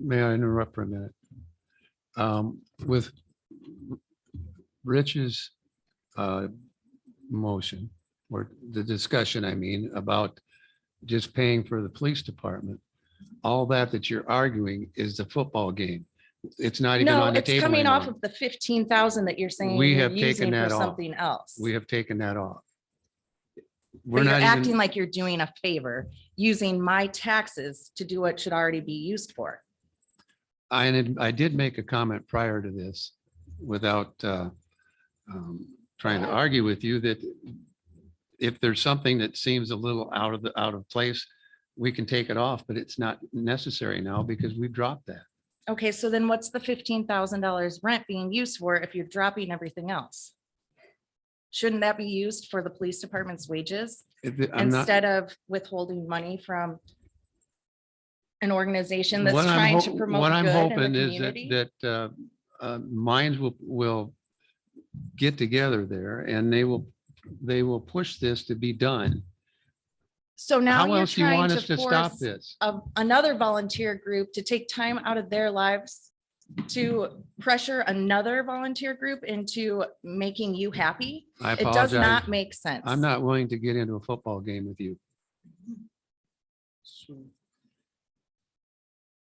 Speaker 9: May I interrupt for a minute? With Rich's motion, or the discussion, I mean, about just paying for the police department, all that you're arguing is the football game. It's not even
Speaker 19: No,
Speaker 9: on the
Speaker 19: it's
Speaker 9: table
Speaker 19: coming off
Speaker 9: anymore.
Speaker 19: of the 15,000 that you're saying
Speaker 9: We
Speaker 19: you're
Speaker 9: have taken
Speaker 19: using for
Speaker 9: that off.
Speaker 19: something else.
Speaker 9: We have taken that off.
Speaker 19: But you're
Speaker 9: not
Speaker 19: acting
Speaker 9: even-
Speaker 19: like you're doing a favor, using my taxes to do what should already be used for.
Speaker 9: I did make a comment prior to this without trying to argue with you that if there's something that seems a little out of place, we can take it off, but it's not necessary now because we've dropped that.
Speaker 19: Okay, so then what's the $15,000 rent being used for if you're dropping everything else? Shouldn't that be used for the police department's wages
Speaker 9: I'm not-
Speaker 19: instead of withholding money from an organization that's
Speaker 9: What I'm
Speaker 19: trying to
Speaker 9: ho-
Speaker 19: promote
Speaker 9: What I'm
Speaker 19: good in
Speaker 9: hoping
Speaker 19: the
Speaker 9: is
Speaker 19: community?
Speaker 9: that minds will get together there and they will push this to be done.
Speaker 19: So now
Speaker 9: How
Speaker 19: you're
Speaker 9: else do you
Speaker 19: trying
Speaker 9: want
Speaker 19: to
Speaker 9: us to stop
Speaker 19: force
Speaker 9: this?
Speaker 19: another volunteer group to take time out of their lives to pressure another volunteer group into making you happy.
Speaker 9: I
Speaker 19: It does
Speaker 9: apologize.
Speaker 19: not make sense.
Speaker 9: I'm not willing to get into a football game with you.
Speaker 2: So,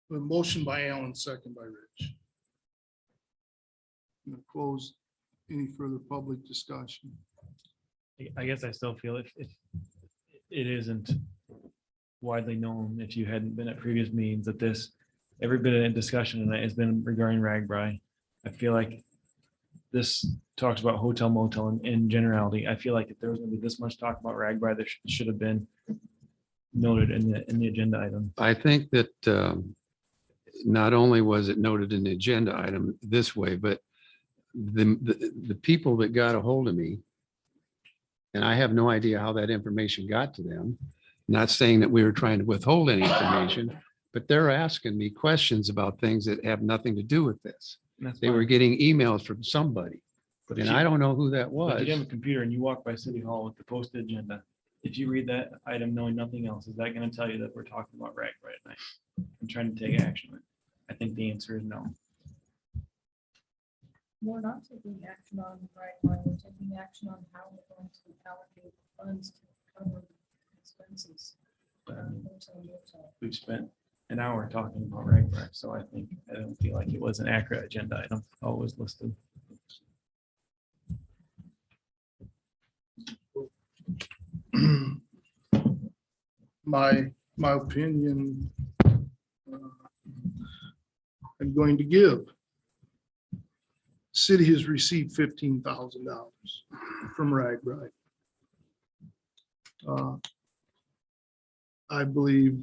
Speaker 2: a motion by Alan, second by Rich. I'm gonna close any further public discussion.
Speaker 5: I guess I still feel if it isn't widely known, if you hadn't been at previous meetings, that every bit of discussion tonight has been regarding RAGBRAI. I feel like this talks about hotel motel in generality. I feel like if there was gonna be this much talk about RAGBRAI, there should have been noted in the agenda item.
Speaker 9: I think that not only was it noted in the agenda item this way, but the people that got a hold of me, and I have no idea how that information got to them, not saying that we were trying to withhold any information, but they're asking me questions about things that have nothing to do with this.
Speaker 5: That's
Speaker 9: They were
Speaker 5: fine.
Speaker 9: getting emails from somebody,
Speaker 5: But
Speaker 9: and
Speaker 5: if
Speaker 9: I
Speaker 5: you-
Speaker 9: don't know who that
Speaker 5: But
Speaker 9: was.
Speaker 5: if you have a computer and you walk by City Hall with the posted agenda, if you read that item knowing nothing else, is that going to tell you that we're talking about RAGBRAI tonight and trying to take action? I think the answer is no.
Speaker 3: We're not taking action on RAGBRAI, we're taking action on how we're going to allocate funds to cover expenses. Hotel, motel.
Speaker 5: We've spent an hour talking about RAGBRAI, so I don't feel like it was an accurate agenda item. Always listed.
Speaker 2: My opinion, I'm going to give. City has received $15,000 from RAGBRAI. I believe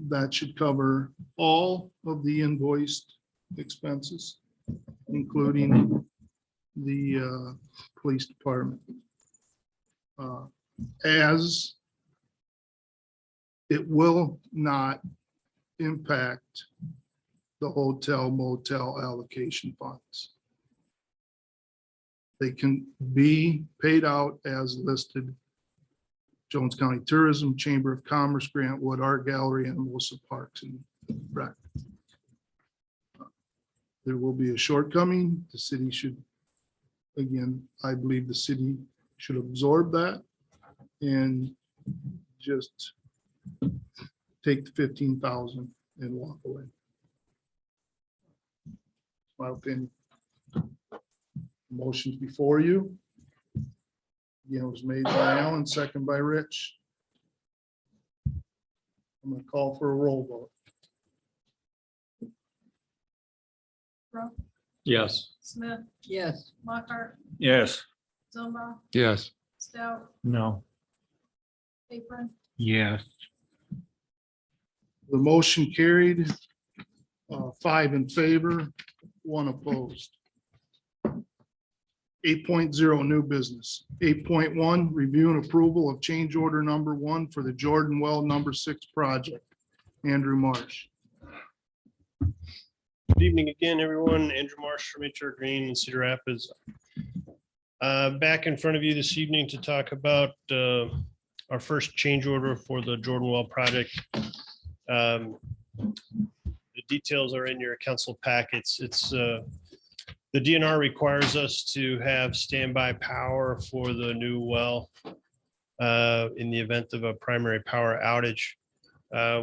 Speaker 2: that should cover all of the invoiced expenses, including the police department. As it will not impact the hotel motel allocation funds. They can be paid out as listed. Jones County Tourism, Chamber of Commerce, Grant Wood Art Gallery, and Anamosa Parks and Rec. There will be a shortcoming. The city should, again, I believe the city should absorb that and just take the 15,000 and walk away. My opinion. Motion's before you. Again, it was made by Alan, second by Rich. I'm gonna call for a roll vote.
Speaker 13: Crump,
Speaker 4: Yes.
Speaker 13: Smith,
Speaker 1: Yes.
Speaker 13: Mockart,
Speaker 12: Yes.
Speaker 13: Zumba,
Speaker 9: Yes.
Speaker 13: Stout,
Speaker 5: No.
Speaker 13: Apron,
Speaker 12: Yes.
Speaker 2: The motion carried, 5 in favor, 1 opposed. 8.0 new business. 8.1 review and approval of change order number 1 for the Jordan Well number 6 project. Andrew Marsh.
Speaker 8: Good evening again, everyone. Andrew Marsh from HR Green in Cedar Rapids. Back in front of you this evening to talk about our first change order for the Jordan Well project. The details are in your council packets. It's the DNR requires us to have standby power for the new well in the event of a primary power outage.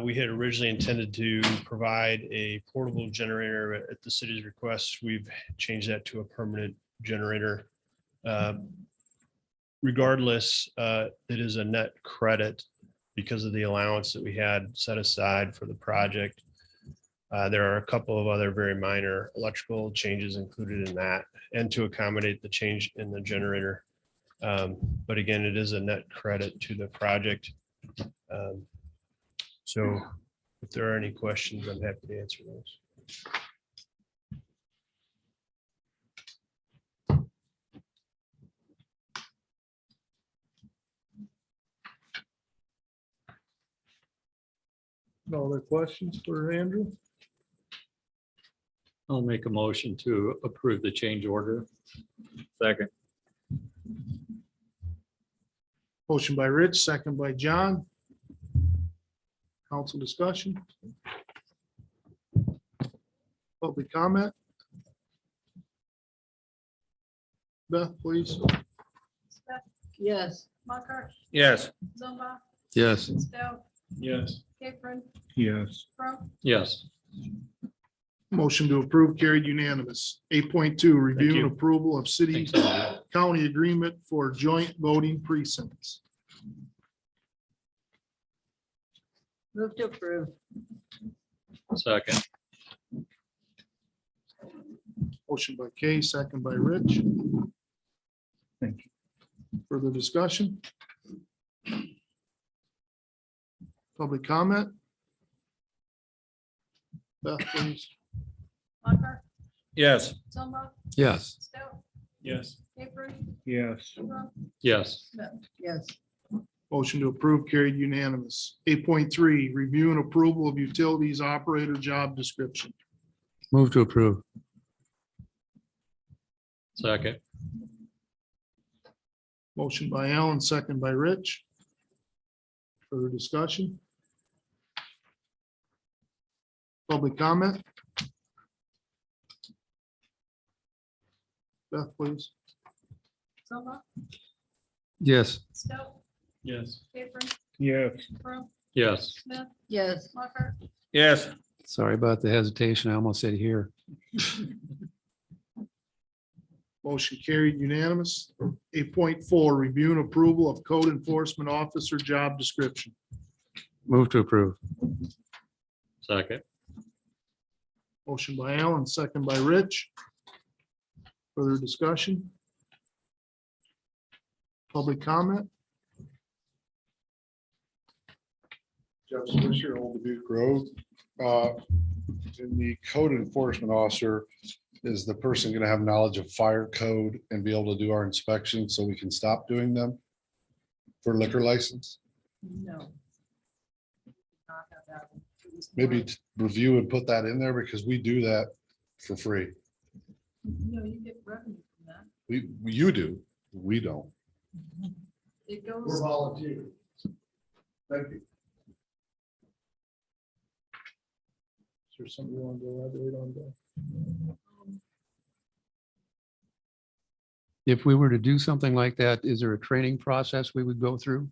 Speaker 8: We had originally intended to provide a portable generator at the city's request. We've changed that to a permanent generator. Regardless, it is a net credit because of the allowance that we had set aside for the project. There are a couple of other very minor electrical changes included in that and to accommodate the change in the generator. But again, it is a net credit to the project. So if there are any questions, I'm happy to answer those.
Speaker 2: No other questions for Andrew?
Speaker 4: I'll make a motion to approve the change order.
Speaker 12: Second.
Speaker 2: Motion by Rich, second by John. Council discussion. Public comment. Beth, please.
Speaker 13: Smith,
Speaker 1: Yes.
Speaker 13: Mockart,
Speaker 12: Yes.
Speaker 13: Zumba,
Speaker 9: Yes.
Speaker 13: Stout,
Speaker 5: Yes.
Speaker 13: Apron,
Speaker 12: Yes.
Speaker 13: Crump,
Speaker 4: Yes.
Speaker 2: Motion to approve carried unanimous. 8.2, review
Speaker 5: you.
Speaker 2: and approval of city
Speaker 4: Thanks, Andy.
Speaker 2: county agreement for joint voting precincts.
Speaker 1: Move to approve.
Speaker 4: Second.
Speaker 2: Motion by Kay, second by Rich.
Speaker 12: Thank
Speaker 2: you. Further discussion? Public comment? Beth, please.
Speaker 13: Mockart,
Speaker 12: Yes.
Speaker 13: Zumba,
Speaker 9: Yes.
Speaker 13: Stout,
Speaker 5: Yes.
Speaker 13: Apron,
Speaker 12: Yes.
Speaker 13: Crump,
Speaker 4: Yes.
Speaker 13: Smith.
Speaker 1: Yes.
Speaker 2: Motion to approve carried unanimous. 8.3, review and approval of utilities operator job description.
Speaker 9: Move to approve.
Speaker 4: Second.
Speaker 2: Motion by Alan, second by Rich. Further discussion? Public comment? Beth, please.
Speaker 13: Zumba,
Speaker 9: Yes.
Speaker 13: Stout,
Speaker 5: Yes.
Speaker 13: Apron,
Speaker 12: Yes.
Speaker 13: Crump,
Speaker 4: Yes.
Speaker 13: Smith,
Speaker 1: Yes.
Speaker 13: Mockart,
Speaker 12: Yes.
Speaker 9: Sorry about the hesitation. I almost said here.
Speaker 2: Motion carried unanimous. 8.4, review and approval of code enforcement officer job description.
Speaker 9: Move to approve.
Speaker 4: Second.
Speaker 2: Motion by Alan, second by Rich. Further discussion? Public comment?
Speaker 20: Jeff Swisher, Old Dubuque Road. And the code enforcement officer is the person gonna have knowledge of fire code and be able to do our inspections so we can stop doing them for liquor license?
Speaker 3: No. Not have that.
Speaker 20: Maybe review and put that in there because we do that for free.
Speaker 3: No, you get revenue from that.
Speaker 20: You do, we don't.
Speaker 3: It goes.
Speaker 20: volunteers. Thank you.
Speaker 2: Is there something you want to elaborate on that?
Speaker 9: If we were to do something like that, is there a training process we would go through?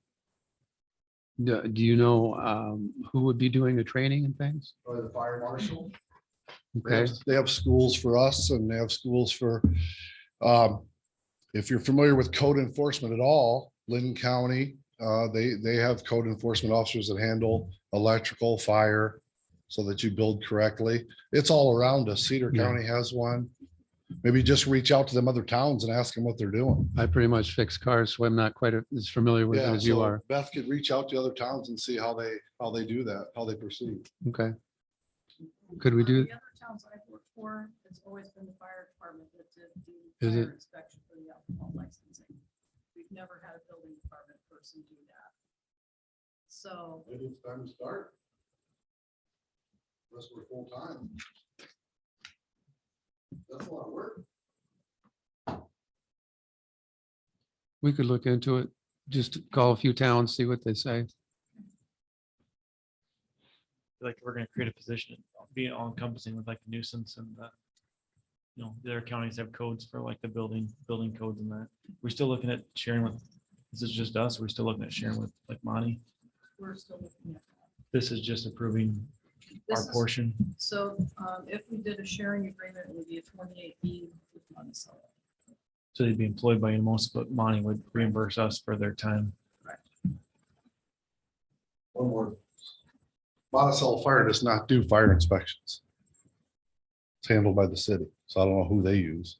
Speaker 9: Do you know who would be doing the training and things?
Speaker 20: Or the fire marshal.
Speaker 9: Okay,
Speaker 20: They have schools for us and they have schools for, if you're familiar with code enforcement at all, Lynn County, they have code enforcement officers that handle electrical, fire, so that you build correctly. It's all around us. Cedar
Speaker 9: Yeah.
Speaker 20: County has one. Maybe just reach out to them other towns and ask them what they're doing.
Speaker 9: I pretty much fix cars, so I'm not quite as familiar with it
Speaker 20: Yeah,
Speaker 9: as you
Speaker 20: so
Speaker 9: are.
Speaker 20: Beth could reach out to other towns and see how they do that, how they proceed.
Speaker 9: Okay. Could we do,
Speaker 3: The other towns I've worked for, it's always been the fire department that did
Speaker 9: Is
Speaker 3: the
Speaker 9: it-
Speaker 3: fire inspection for the alcohol licensing. We've never had a building department person do that. So,
Speaker 20: Maybe it's time to start. Unless we're full time. That's a lot of work.
Speaker 9: we could look into it, just call a few towns, see what they say.
Speaker 5: Like we're gonna create a position, be all encompassing with like the nuisance and the other counties have codes for like the building codes and that. We're still looking at sharing with, this is just us, we're still looking at sharing with like Monty.
Speaker 3: we're still looking at that.
Speaker 5: This is just approving
Speaker 3: This
Speaker 5: our
Speaker 3: is-
Speaker 5: portion.
Speaker 3: So, if we did a sharing agreement, it would be a 28B with Monticello.
Speaker 5: So they'd be employed by Anamosa, but Monty would reimburse us for their time.
Speaker 20: One more. Monticello Fire does not do fire inspections. It's handled by the city, so I don't know who they use.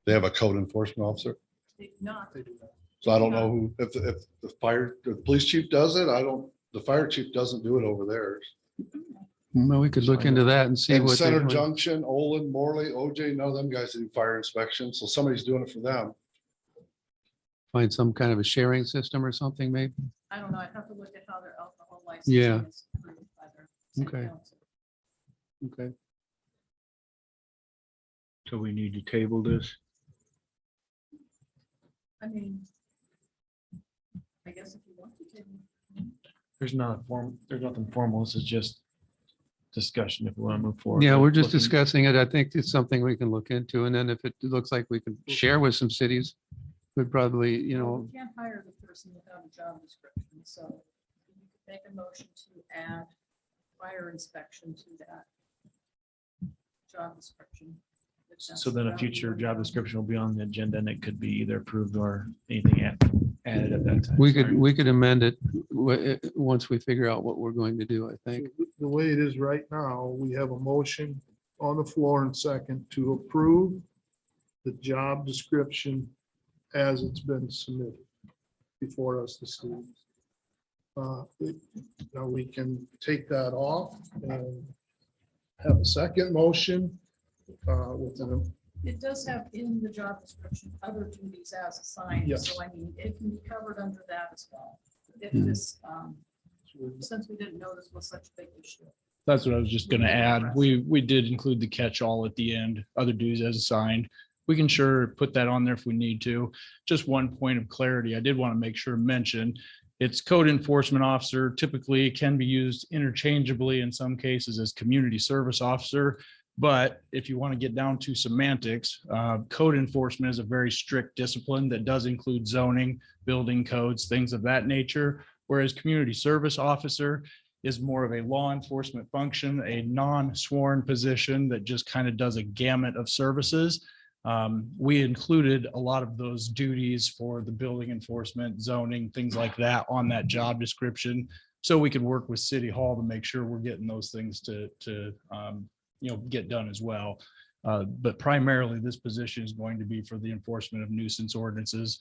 Speaker 20: They have a code enforcement officer,
Speaker 3: They do not, they do that.
Speaker 20: so I don't know who, if the police chief does it, the fire chief doesn't do it over theirs.
Speaker 9: Well, we could look into that and see
Speaker 20: And
Speaker 9: what. they're
Speaker 20: Center
Speaker 9: doing.
Speaker 20: Junction, Olin, Morley, OJ, none of them guys do fire inspections, so somebody's doing it for them.
Speaker 9: Find some kind of a sharing system or something, maybe.
Speaker 3: I don't know, I'd have to look at how their alcohol
Speaker 9: Yeah.
Speaker 3: licensing is approved by their city
Speaker 9: Okay.
Speaker 3: council.
Speaker 9: Okay.
Speaker 11: So we need to table this.
Speaker 3: I mean, I guess if you want to take.
Speaker 5: There's nothing formal. This is just discussion if we want to move forward.
Speaker 9: Yeah,
Speaker 5: But
Speaker 9: we're just
Speaker 5: looking-
Speaker 9: discussing it. I think it's something we can look into. And then if it looks like we can share with some cities, we'd probably,
Speaker 3: Well, we can't hire the person without a job description, so you could make a motion to add fire inspection to that job description. if that's
Speaker 5: So then a
Speaker 3: the
Speaker 5: future
Speaker 3: route you
Speaker 5: job
Speaker 3: wanna go.
Speaker 5: description will be on the agenda and it could be either approved or anything added at that time.
Speaker 9: we
Speaker 5: Sorry.
Speaker 9: could amend it once we figure out what we're going to do, I think.
Speaker 2: The way it is right now, we have a motion on the floor and second to approve the job description as it's been submitted before us this evening. Now we can take that off and have a second motion with an
Speaker 3: It does have in the job description, other duties as assigned,
Speaker 2: Yes.
Speaker 3: so I mean, it can be covered under that as well. If
Speaker 9: Mhm.
Speaker 3: this, since we didn't know this was such a big issue.
Speaker 12: That's what I was just gonna add. We did include the catch-all at the end, other dues as assigned. We can sure put that on there if we need to. Just one point of clarity, I did want to make sure to mention, it's code enforcement officer, typically it can be used interchangeably in some cases as community service officer. But if you want to get down to semantics, code enforcement is a very strict discipline that does include zoning, building codes, things of that nature. Whereas community service officer is more of a law enforcement function, a non-sworn position that just kind of does a gamut of services. We included a lot of those duties for the building enforcement, zoning, things like that on that job description. So we could work with City Hall to make sure we're getting those things to get done as well. But primarily this position is going to be for the enforcement of nuisance ordinances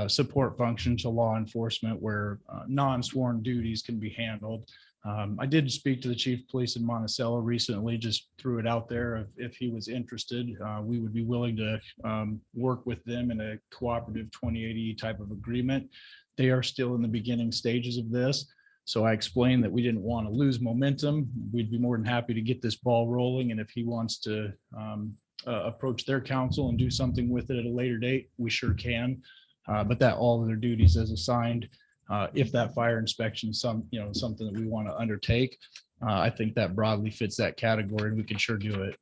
Speaker 12: support function to law enforcement where non-sworn duties can be handled. I did speak to the chief of police in Monticello recently, just threw it out there. If he was interested, we would be willing to work with them in a cooperative 2080 type of agreement. They are still in the beginning stages of this. So I explained that we didn't want to lose momentum. We'd be more than happy to get this ball rolling. And if he wants to approach their council and do something with it at a later date, we sure can. But that all of their duties as assigned. If that fire inspection is something that we want to undertake, I think that broadly fits that category and we can sure do it.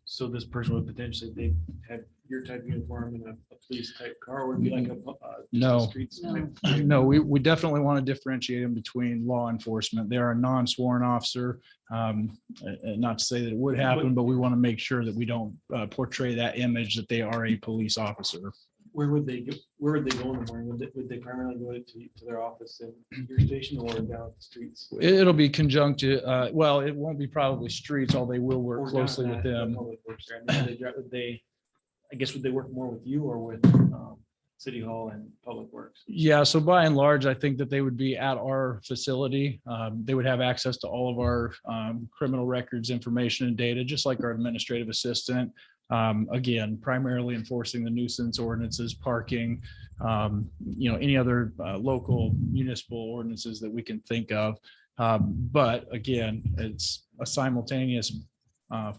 Speaker 5: So this person would potentially, they have your type of uniform and a police type car, or would be like a just a
Speaker 12: No.
Speaker 5: streets type?
Speaker 12: No, we definitely want to differentiate them between law enforcement. They are a non-sworn officer. Not to say that it would happen, but we want to make sure that we don't portray that image that they are a police officer.
Speaker 5: Where would they go? Where would they go in the morning? Would they primarily go to their office in your station or down the streets?
Speaker 12: It'll be conjunctive. Well, it won't be probably streets, although they will work
Speaker 5: Or down
Speaker 12: closely with
Speaker 5: that
Speaker 12: them.
Speaker 5: public works area? Would they, I guess, would they work more with you or with City Hall and Public Works?
Speaker 12: Yeah, so by and large, I think that they would be at our facility. They would have access to all of our criminal records, information and data, just like our administrative assistant. Again, primarily enforcing the nuisance ordinances, parking, any other local municipal ordinances that we can think of. But again, it's a simultaneous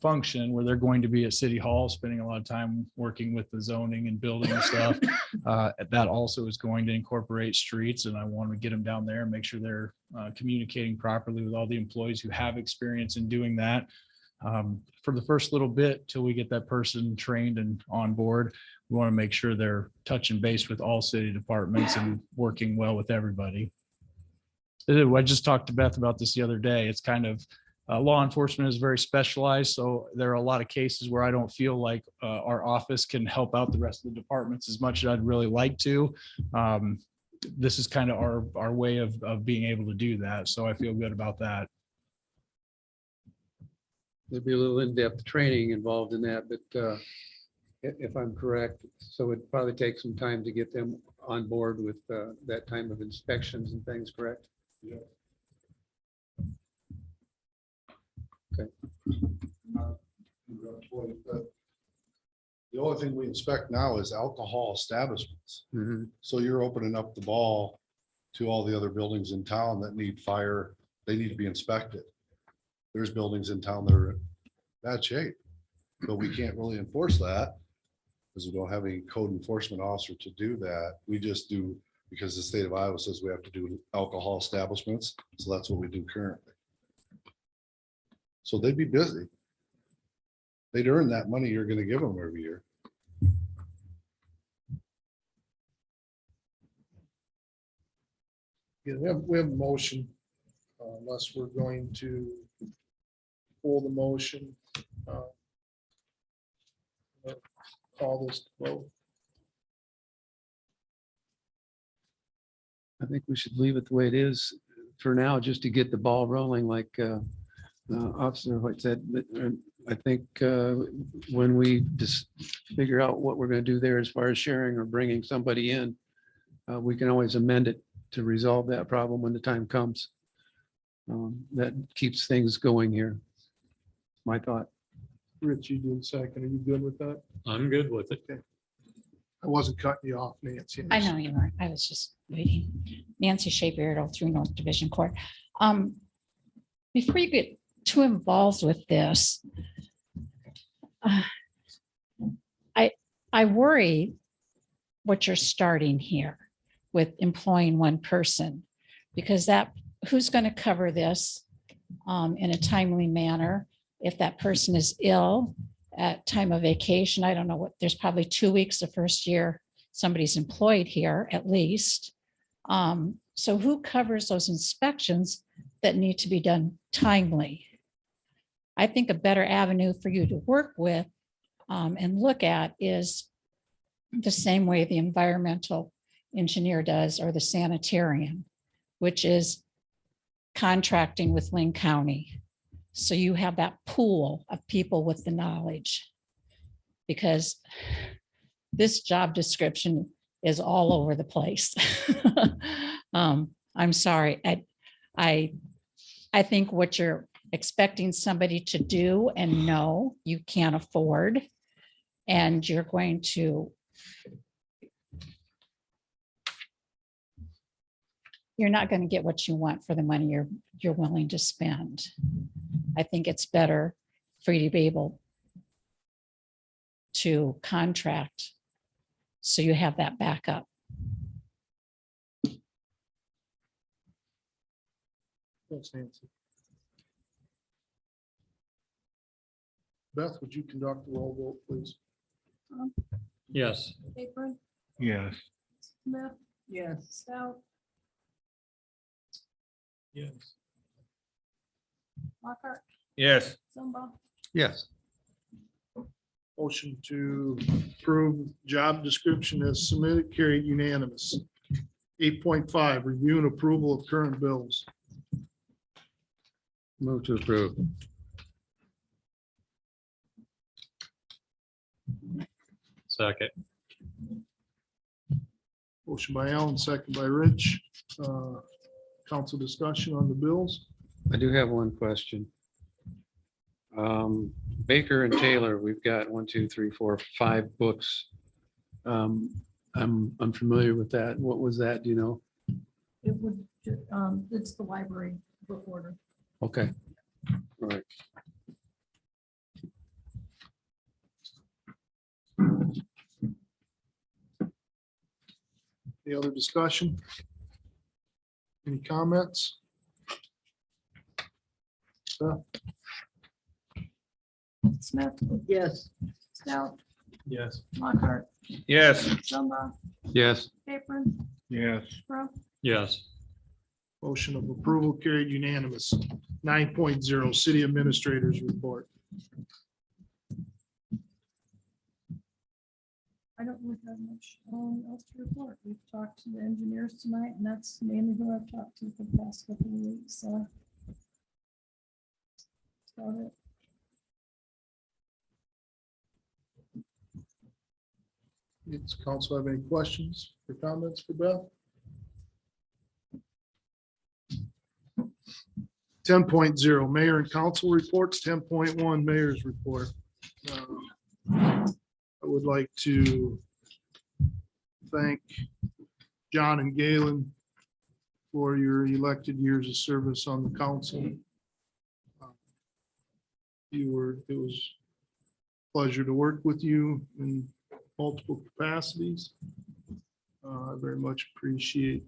Speaker 12: function where they're going to be at City Hall, spending a lot of time working with the zoning and building and stuff. That also is going to incorporate streets, and I want to get them down there and make sure they're communicating properly with all the employees who have experience in doing that. For the first little bit till we get that person trained and on board, we want to make sure they're touching base with all city departments and working well with everybody. I just talked to Beth about this the other day. It's kind of law enforcement is very specialized. So there are a lot of cases where I don't feel like our office can help out the rest of the departments as much as I'd really like to. This is kind of our way of being able to do that. So I feel good about that.
Speaker 9: There'd be a little in-depth training involved in that, but if I'm correct, so it'd probably take some time to get them on board with that time of inspections and things, correct?
Speaker 20: Yeah.
Speaker 9: Okay.
Speaker 20: The only thing we inspect now is alcohol establishments.
Speaker 9: Mhm.
Speaker 20: So you're opening up the ball to all the other buildings in town that need fire. They need to be inspected. There's buildings in town that are in bad shape, but we can't really enforce that because we don't have any code enforcement officer to do that. We just do, because the state of Iowa says we have to do alcohol establishments. So that's what we do currently. So they'd be busy. They'd earn that money you're going to give them every year.
Speaker 2: Yeah, we have a motion, unless we're going to pull the motion. Call this to vote.
Speaker 9: I think we should leave it the way it is for now, just to get the ball rolling, like Officer White said. But I think when we just figure out what we're going to do there as far as sharing or bringing somebody in, we can always amend it to resolve that problem when the time comes. That keeps things going here. My thought.
Speaker 2: Rich, you doing second? Are you good with that?
Speaker 4: I'm good with it.
Speaker 2: I wasn't cutting you off, Nancy.
Speaker 17: I know you weren't. I was just waiting. Nancy Shapier, through North Division Court. Before you get too involved with this, I worry what you're starting here with employing one person, because who's going to cover this in a timely manner? If that person is ill at time of vacation, I don't know what, there's probably 2 weeks the first year somebody's employed here at least. So who covers those inspections that need to be done timely? I think a better avenue for you to work with and look at is the same way the environmental engineer does, or the sanitarian, which is contracting with Lynn County. So you have that pool of people with the knowledge, because this job description is all over the place. I'm sorry. I think what you're expecting somebody to do and know you can't afford, and you're going to, you're not going to get what you want for the money you're willing to spend. I think it's better for you to be able to contract so you have that backup.
Speaker 2: Thanks, Nancy. Beth, would you conduct the roll vote, please?
Speaker 4: Yes.
Speaker 3: Capron,
Speaker 11: Yes.
Speaker 3: Smith,
Speaker 1: Yes.
Speaker 3: Stout,
Speaker 2: Yes.
Speaker 3: Lockhart,
Speaker 12: Yes.
Speaker 3: Zumba,
Speaker 9: Yes.
Speaker 2: Motion to approve job description as submitted, carried unanimous. 8.5, review and approval of current bills.
Speaker 9: Move to approve.
Speaker 4: Second.
Speaker 2: Motion by Alan, second by Rich. Council discussion on the bills.
Speaker 9: I do have one question. Baker and Taylor, we've got 1, 2, 3, 4, 5 books. I'm familiar with that. What was that? Do you know?
Speaker 3: it would, it's the library book order.
Speaker 9: Okay. All right.
Speaker 2: Any other discussion? Any comments? Beth?
Speaker 3: Smith,
Speaker 1: Yes.
Speaker 3: Stout,
Speaker 2: Yes.
Speaker 3: Lockhart,
Speaker 12: Yes.
Speaker 3: Zumba,
Speaker 9: Yes.
Speaker 3: Capron,
Speaker 11: Yes.
Speaker 3: Crump,
Speaker 4: Yes.
Speaker 2: Motion of approval carried unanimous. 9.0, city administrators report.
Speaker 3: I don't really have much else to report. We've talked to the engineers tonight, and that's mainly who I've talked to for the past couple of weeks, so. That's about it.
Speaker 2: Does council have any questions or comments for Beth? 10.0, mayor and council reports. 10.1, mayor's report. I would like to thank John and Galen for your elected years of service on the council. It was a pleasure to work with you in multiple capacities. I very much appreciate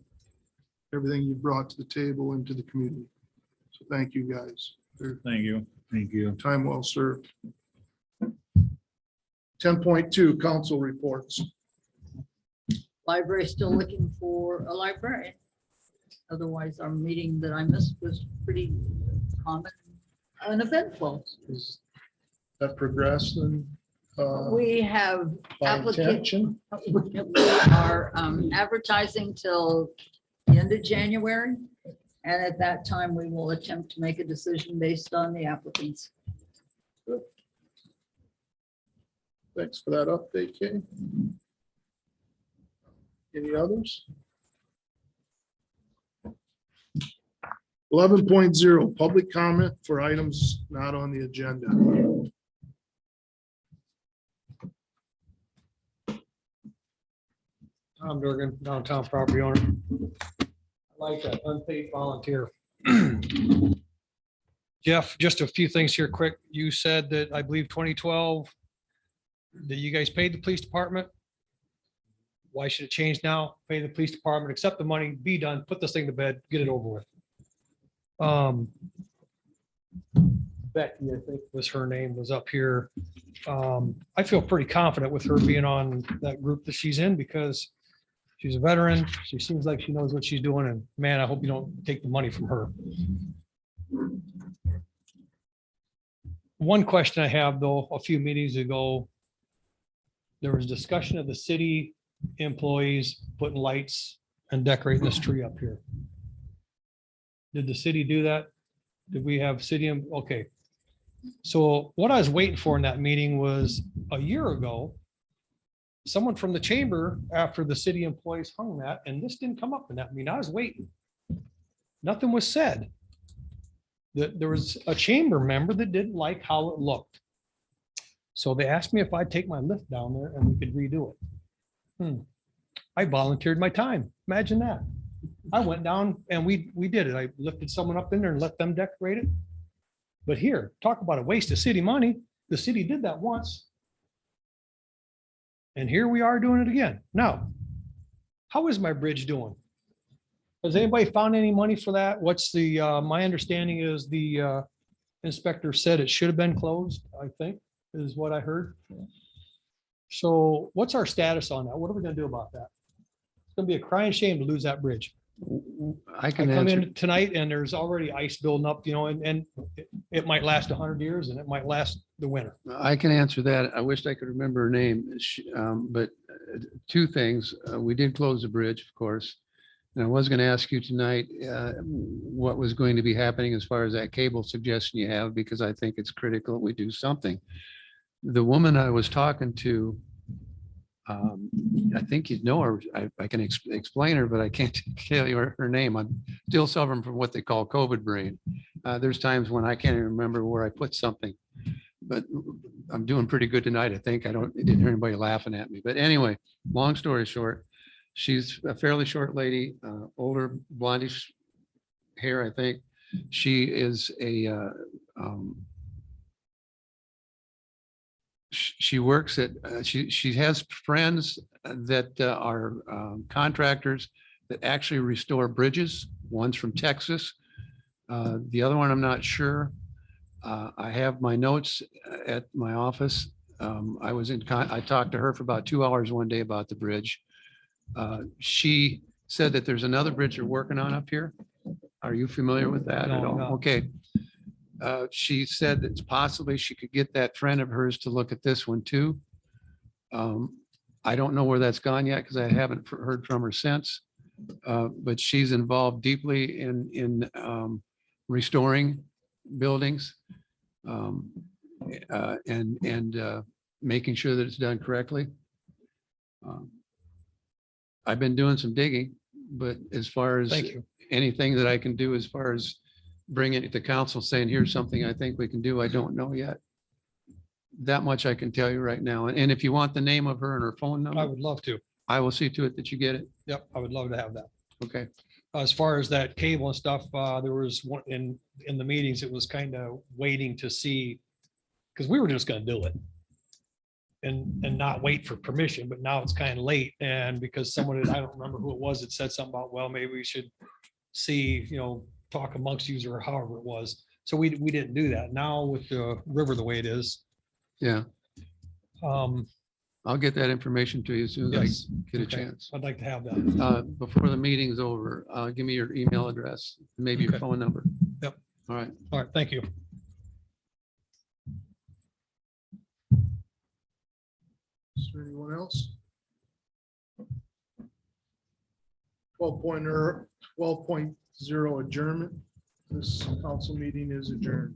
Speaker 2: everything you brought to the table and to the community. So thank you, guys.
Speaker 12: Thank you. Thank you.
Speaker 2: Time well served. 10.2, council reports.
Speaker 1: Library still looking for a librarian. Otherwise, our meeting that I missed was pretty common, uneventful.
Speaker 2: Is that progressed and
Speaker 1: We have
Speaker 2: by
Speaker 1: applicants.
Speaker 2: intention?
Speaker 1: We are advertising till the end of January. And at that time, we will attempt to make a decision based on the applicants.
Speaker 2: Thanks for that update, Kay. Any others? 11.0, public comment for items not on the agenda.
Speaker 14: Tom Durgan, downtown property owner. I like that unpaid volunteer. Jeff, just a few things here quick. You said that I believe 2012, that you guys paid the police department. Why should it change now? Pay the police department, accept the money, be done, put this thing to bed, get it over with. Becky, I think was her name, was up here. I feel pretty confident with her being on that group that she's in because she's a veteran. She seems like she knows what she's doing, and man, I hope you don't take the money from her. One question I have though, a few meetings ago, there was discussion of the city employees putting lights and decorating this tree up here. Did the city do that? Did we have city? Okay. So what I was waiting for in that meeting was a year ago, someone from the chamber, after the city employees hung that, and this didn't come up in that meeting. I was waiting. Nothing was said. There was a chamber member that didn't like how it looked. So they asked me if I'd take my lift down there and we could redo it. I volunteered my time. Imagine that. I went down and we did it. I lifted someone up in there and let them decorate it. But here, talk about a waste of city money. The city did that once. And here we are doing it again. Now, how is my bridge doing? Has anybody found any money for that? What's the, my understanding is the inspector said it should have been closed, I think, is what I heard. So what's our status on that? What are we gonna do about that? It's gonna be a crying shame to lose that bridge.
Speaker 9: I can
Speaker 14: come
Speaker 9: answer.
Speaker 14: in tonight and there's already ice building up, and it might last 100 years and it might last the winter.
Speaker 9: I can answer that. I wished I could remember her name, but two things. We did close the bridge, of course. And I was going to ask you tonight what was going to be happening as far as that cable suggestion you have, because I think it's critical we do something. The woman I was talking to, I think you'd know her. I can explain her, but I can't tell you her name. I'm still suffering from what they call COVID brain. There's times when I can't even remember where I put something, but I'm doing pretty good tonight. I think I didn't hear anybody laughing at me, but anyway, long story short, she's a fairly short lady, older, blondish hair, I think. She is she works at, she has friends that are contractors that actually restore bridges. One's from Texas. The other one, I'm not sure. I have my notes at my office. I talked to her for about 2 hours one day about the bridge. She said that there's another bridge they're working on up here. Are you familiar with that at
Speaker 14: No,
Speaker 9: all?
Speaker 14: no.
Speaker 9: Okay. She said that possibly she could get that friend of hers to look at this one too. I don't know where that's gone yet because I haven't heard from her since. But she's involved deeply in restoring buildings and making sure that it's done correctly. I've been doing some digging, but as far as
Speaker 14: Thank you.
Speaker 9: anything that I can do as far as bringing it to council saying, here's something I think we can do, I don't know yet. That much I can tell you right now. And if you want the name of her and her phone
Speaker 14: I
Speaker 9: number,
Speaker 14: would love to.
Speaker 9: I will see to it that you get it.
Speaker 14: Yep, I would love to have that.
Speaker 9: Okay.
Speaker 14: As far as that cable and stuff, there was one in the meetings, it was kind of waiting to see, because we were just gonna do it. And not wait for permission, but now it's kind of late. And because someone, I don't remember who it was, that said something about, well, maybe we should see, talk amongst you or however it was. So we didn't do that. Now with the river the way it is.
Speaker 9: Yeah. I'll get that information to you as soon as
Speaker 14: Yes.
Speaker 9: I get a
Speaker 14: Okay.
Speaker 9: chance.
Speaker 14: I'd like to have that.
Speaker 9: Before the meeting's over, give me your email address, maybe your
Speaker 14: Okay.
Speaker 9: phone number.
Speaker 14: Yep.
Speaker 9: All right.
Speaker 14: All right, thank you.
Speaker 2: Is there anyone else? 12.0 adjournment. This council meeting is adjourned.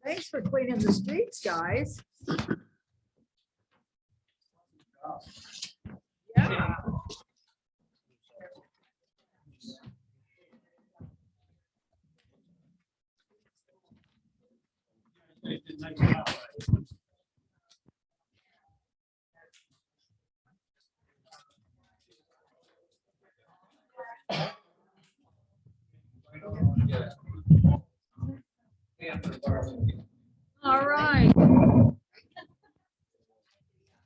Speaker 1: Thanks for cleaning the streets, guys. Yeah. All right.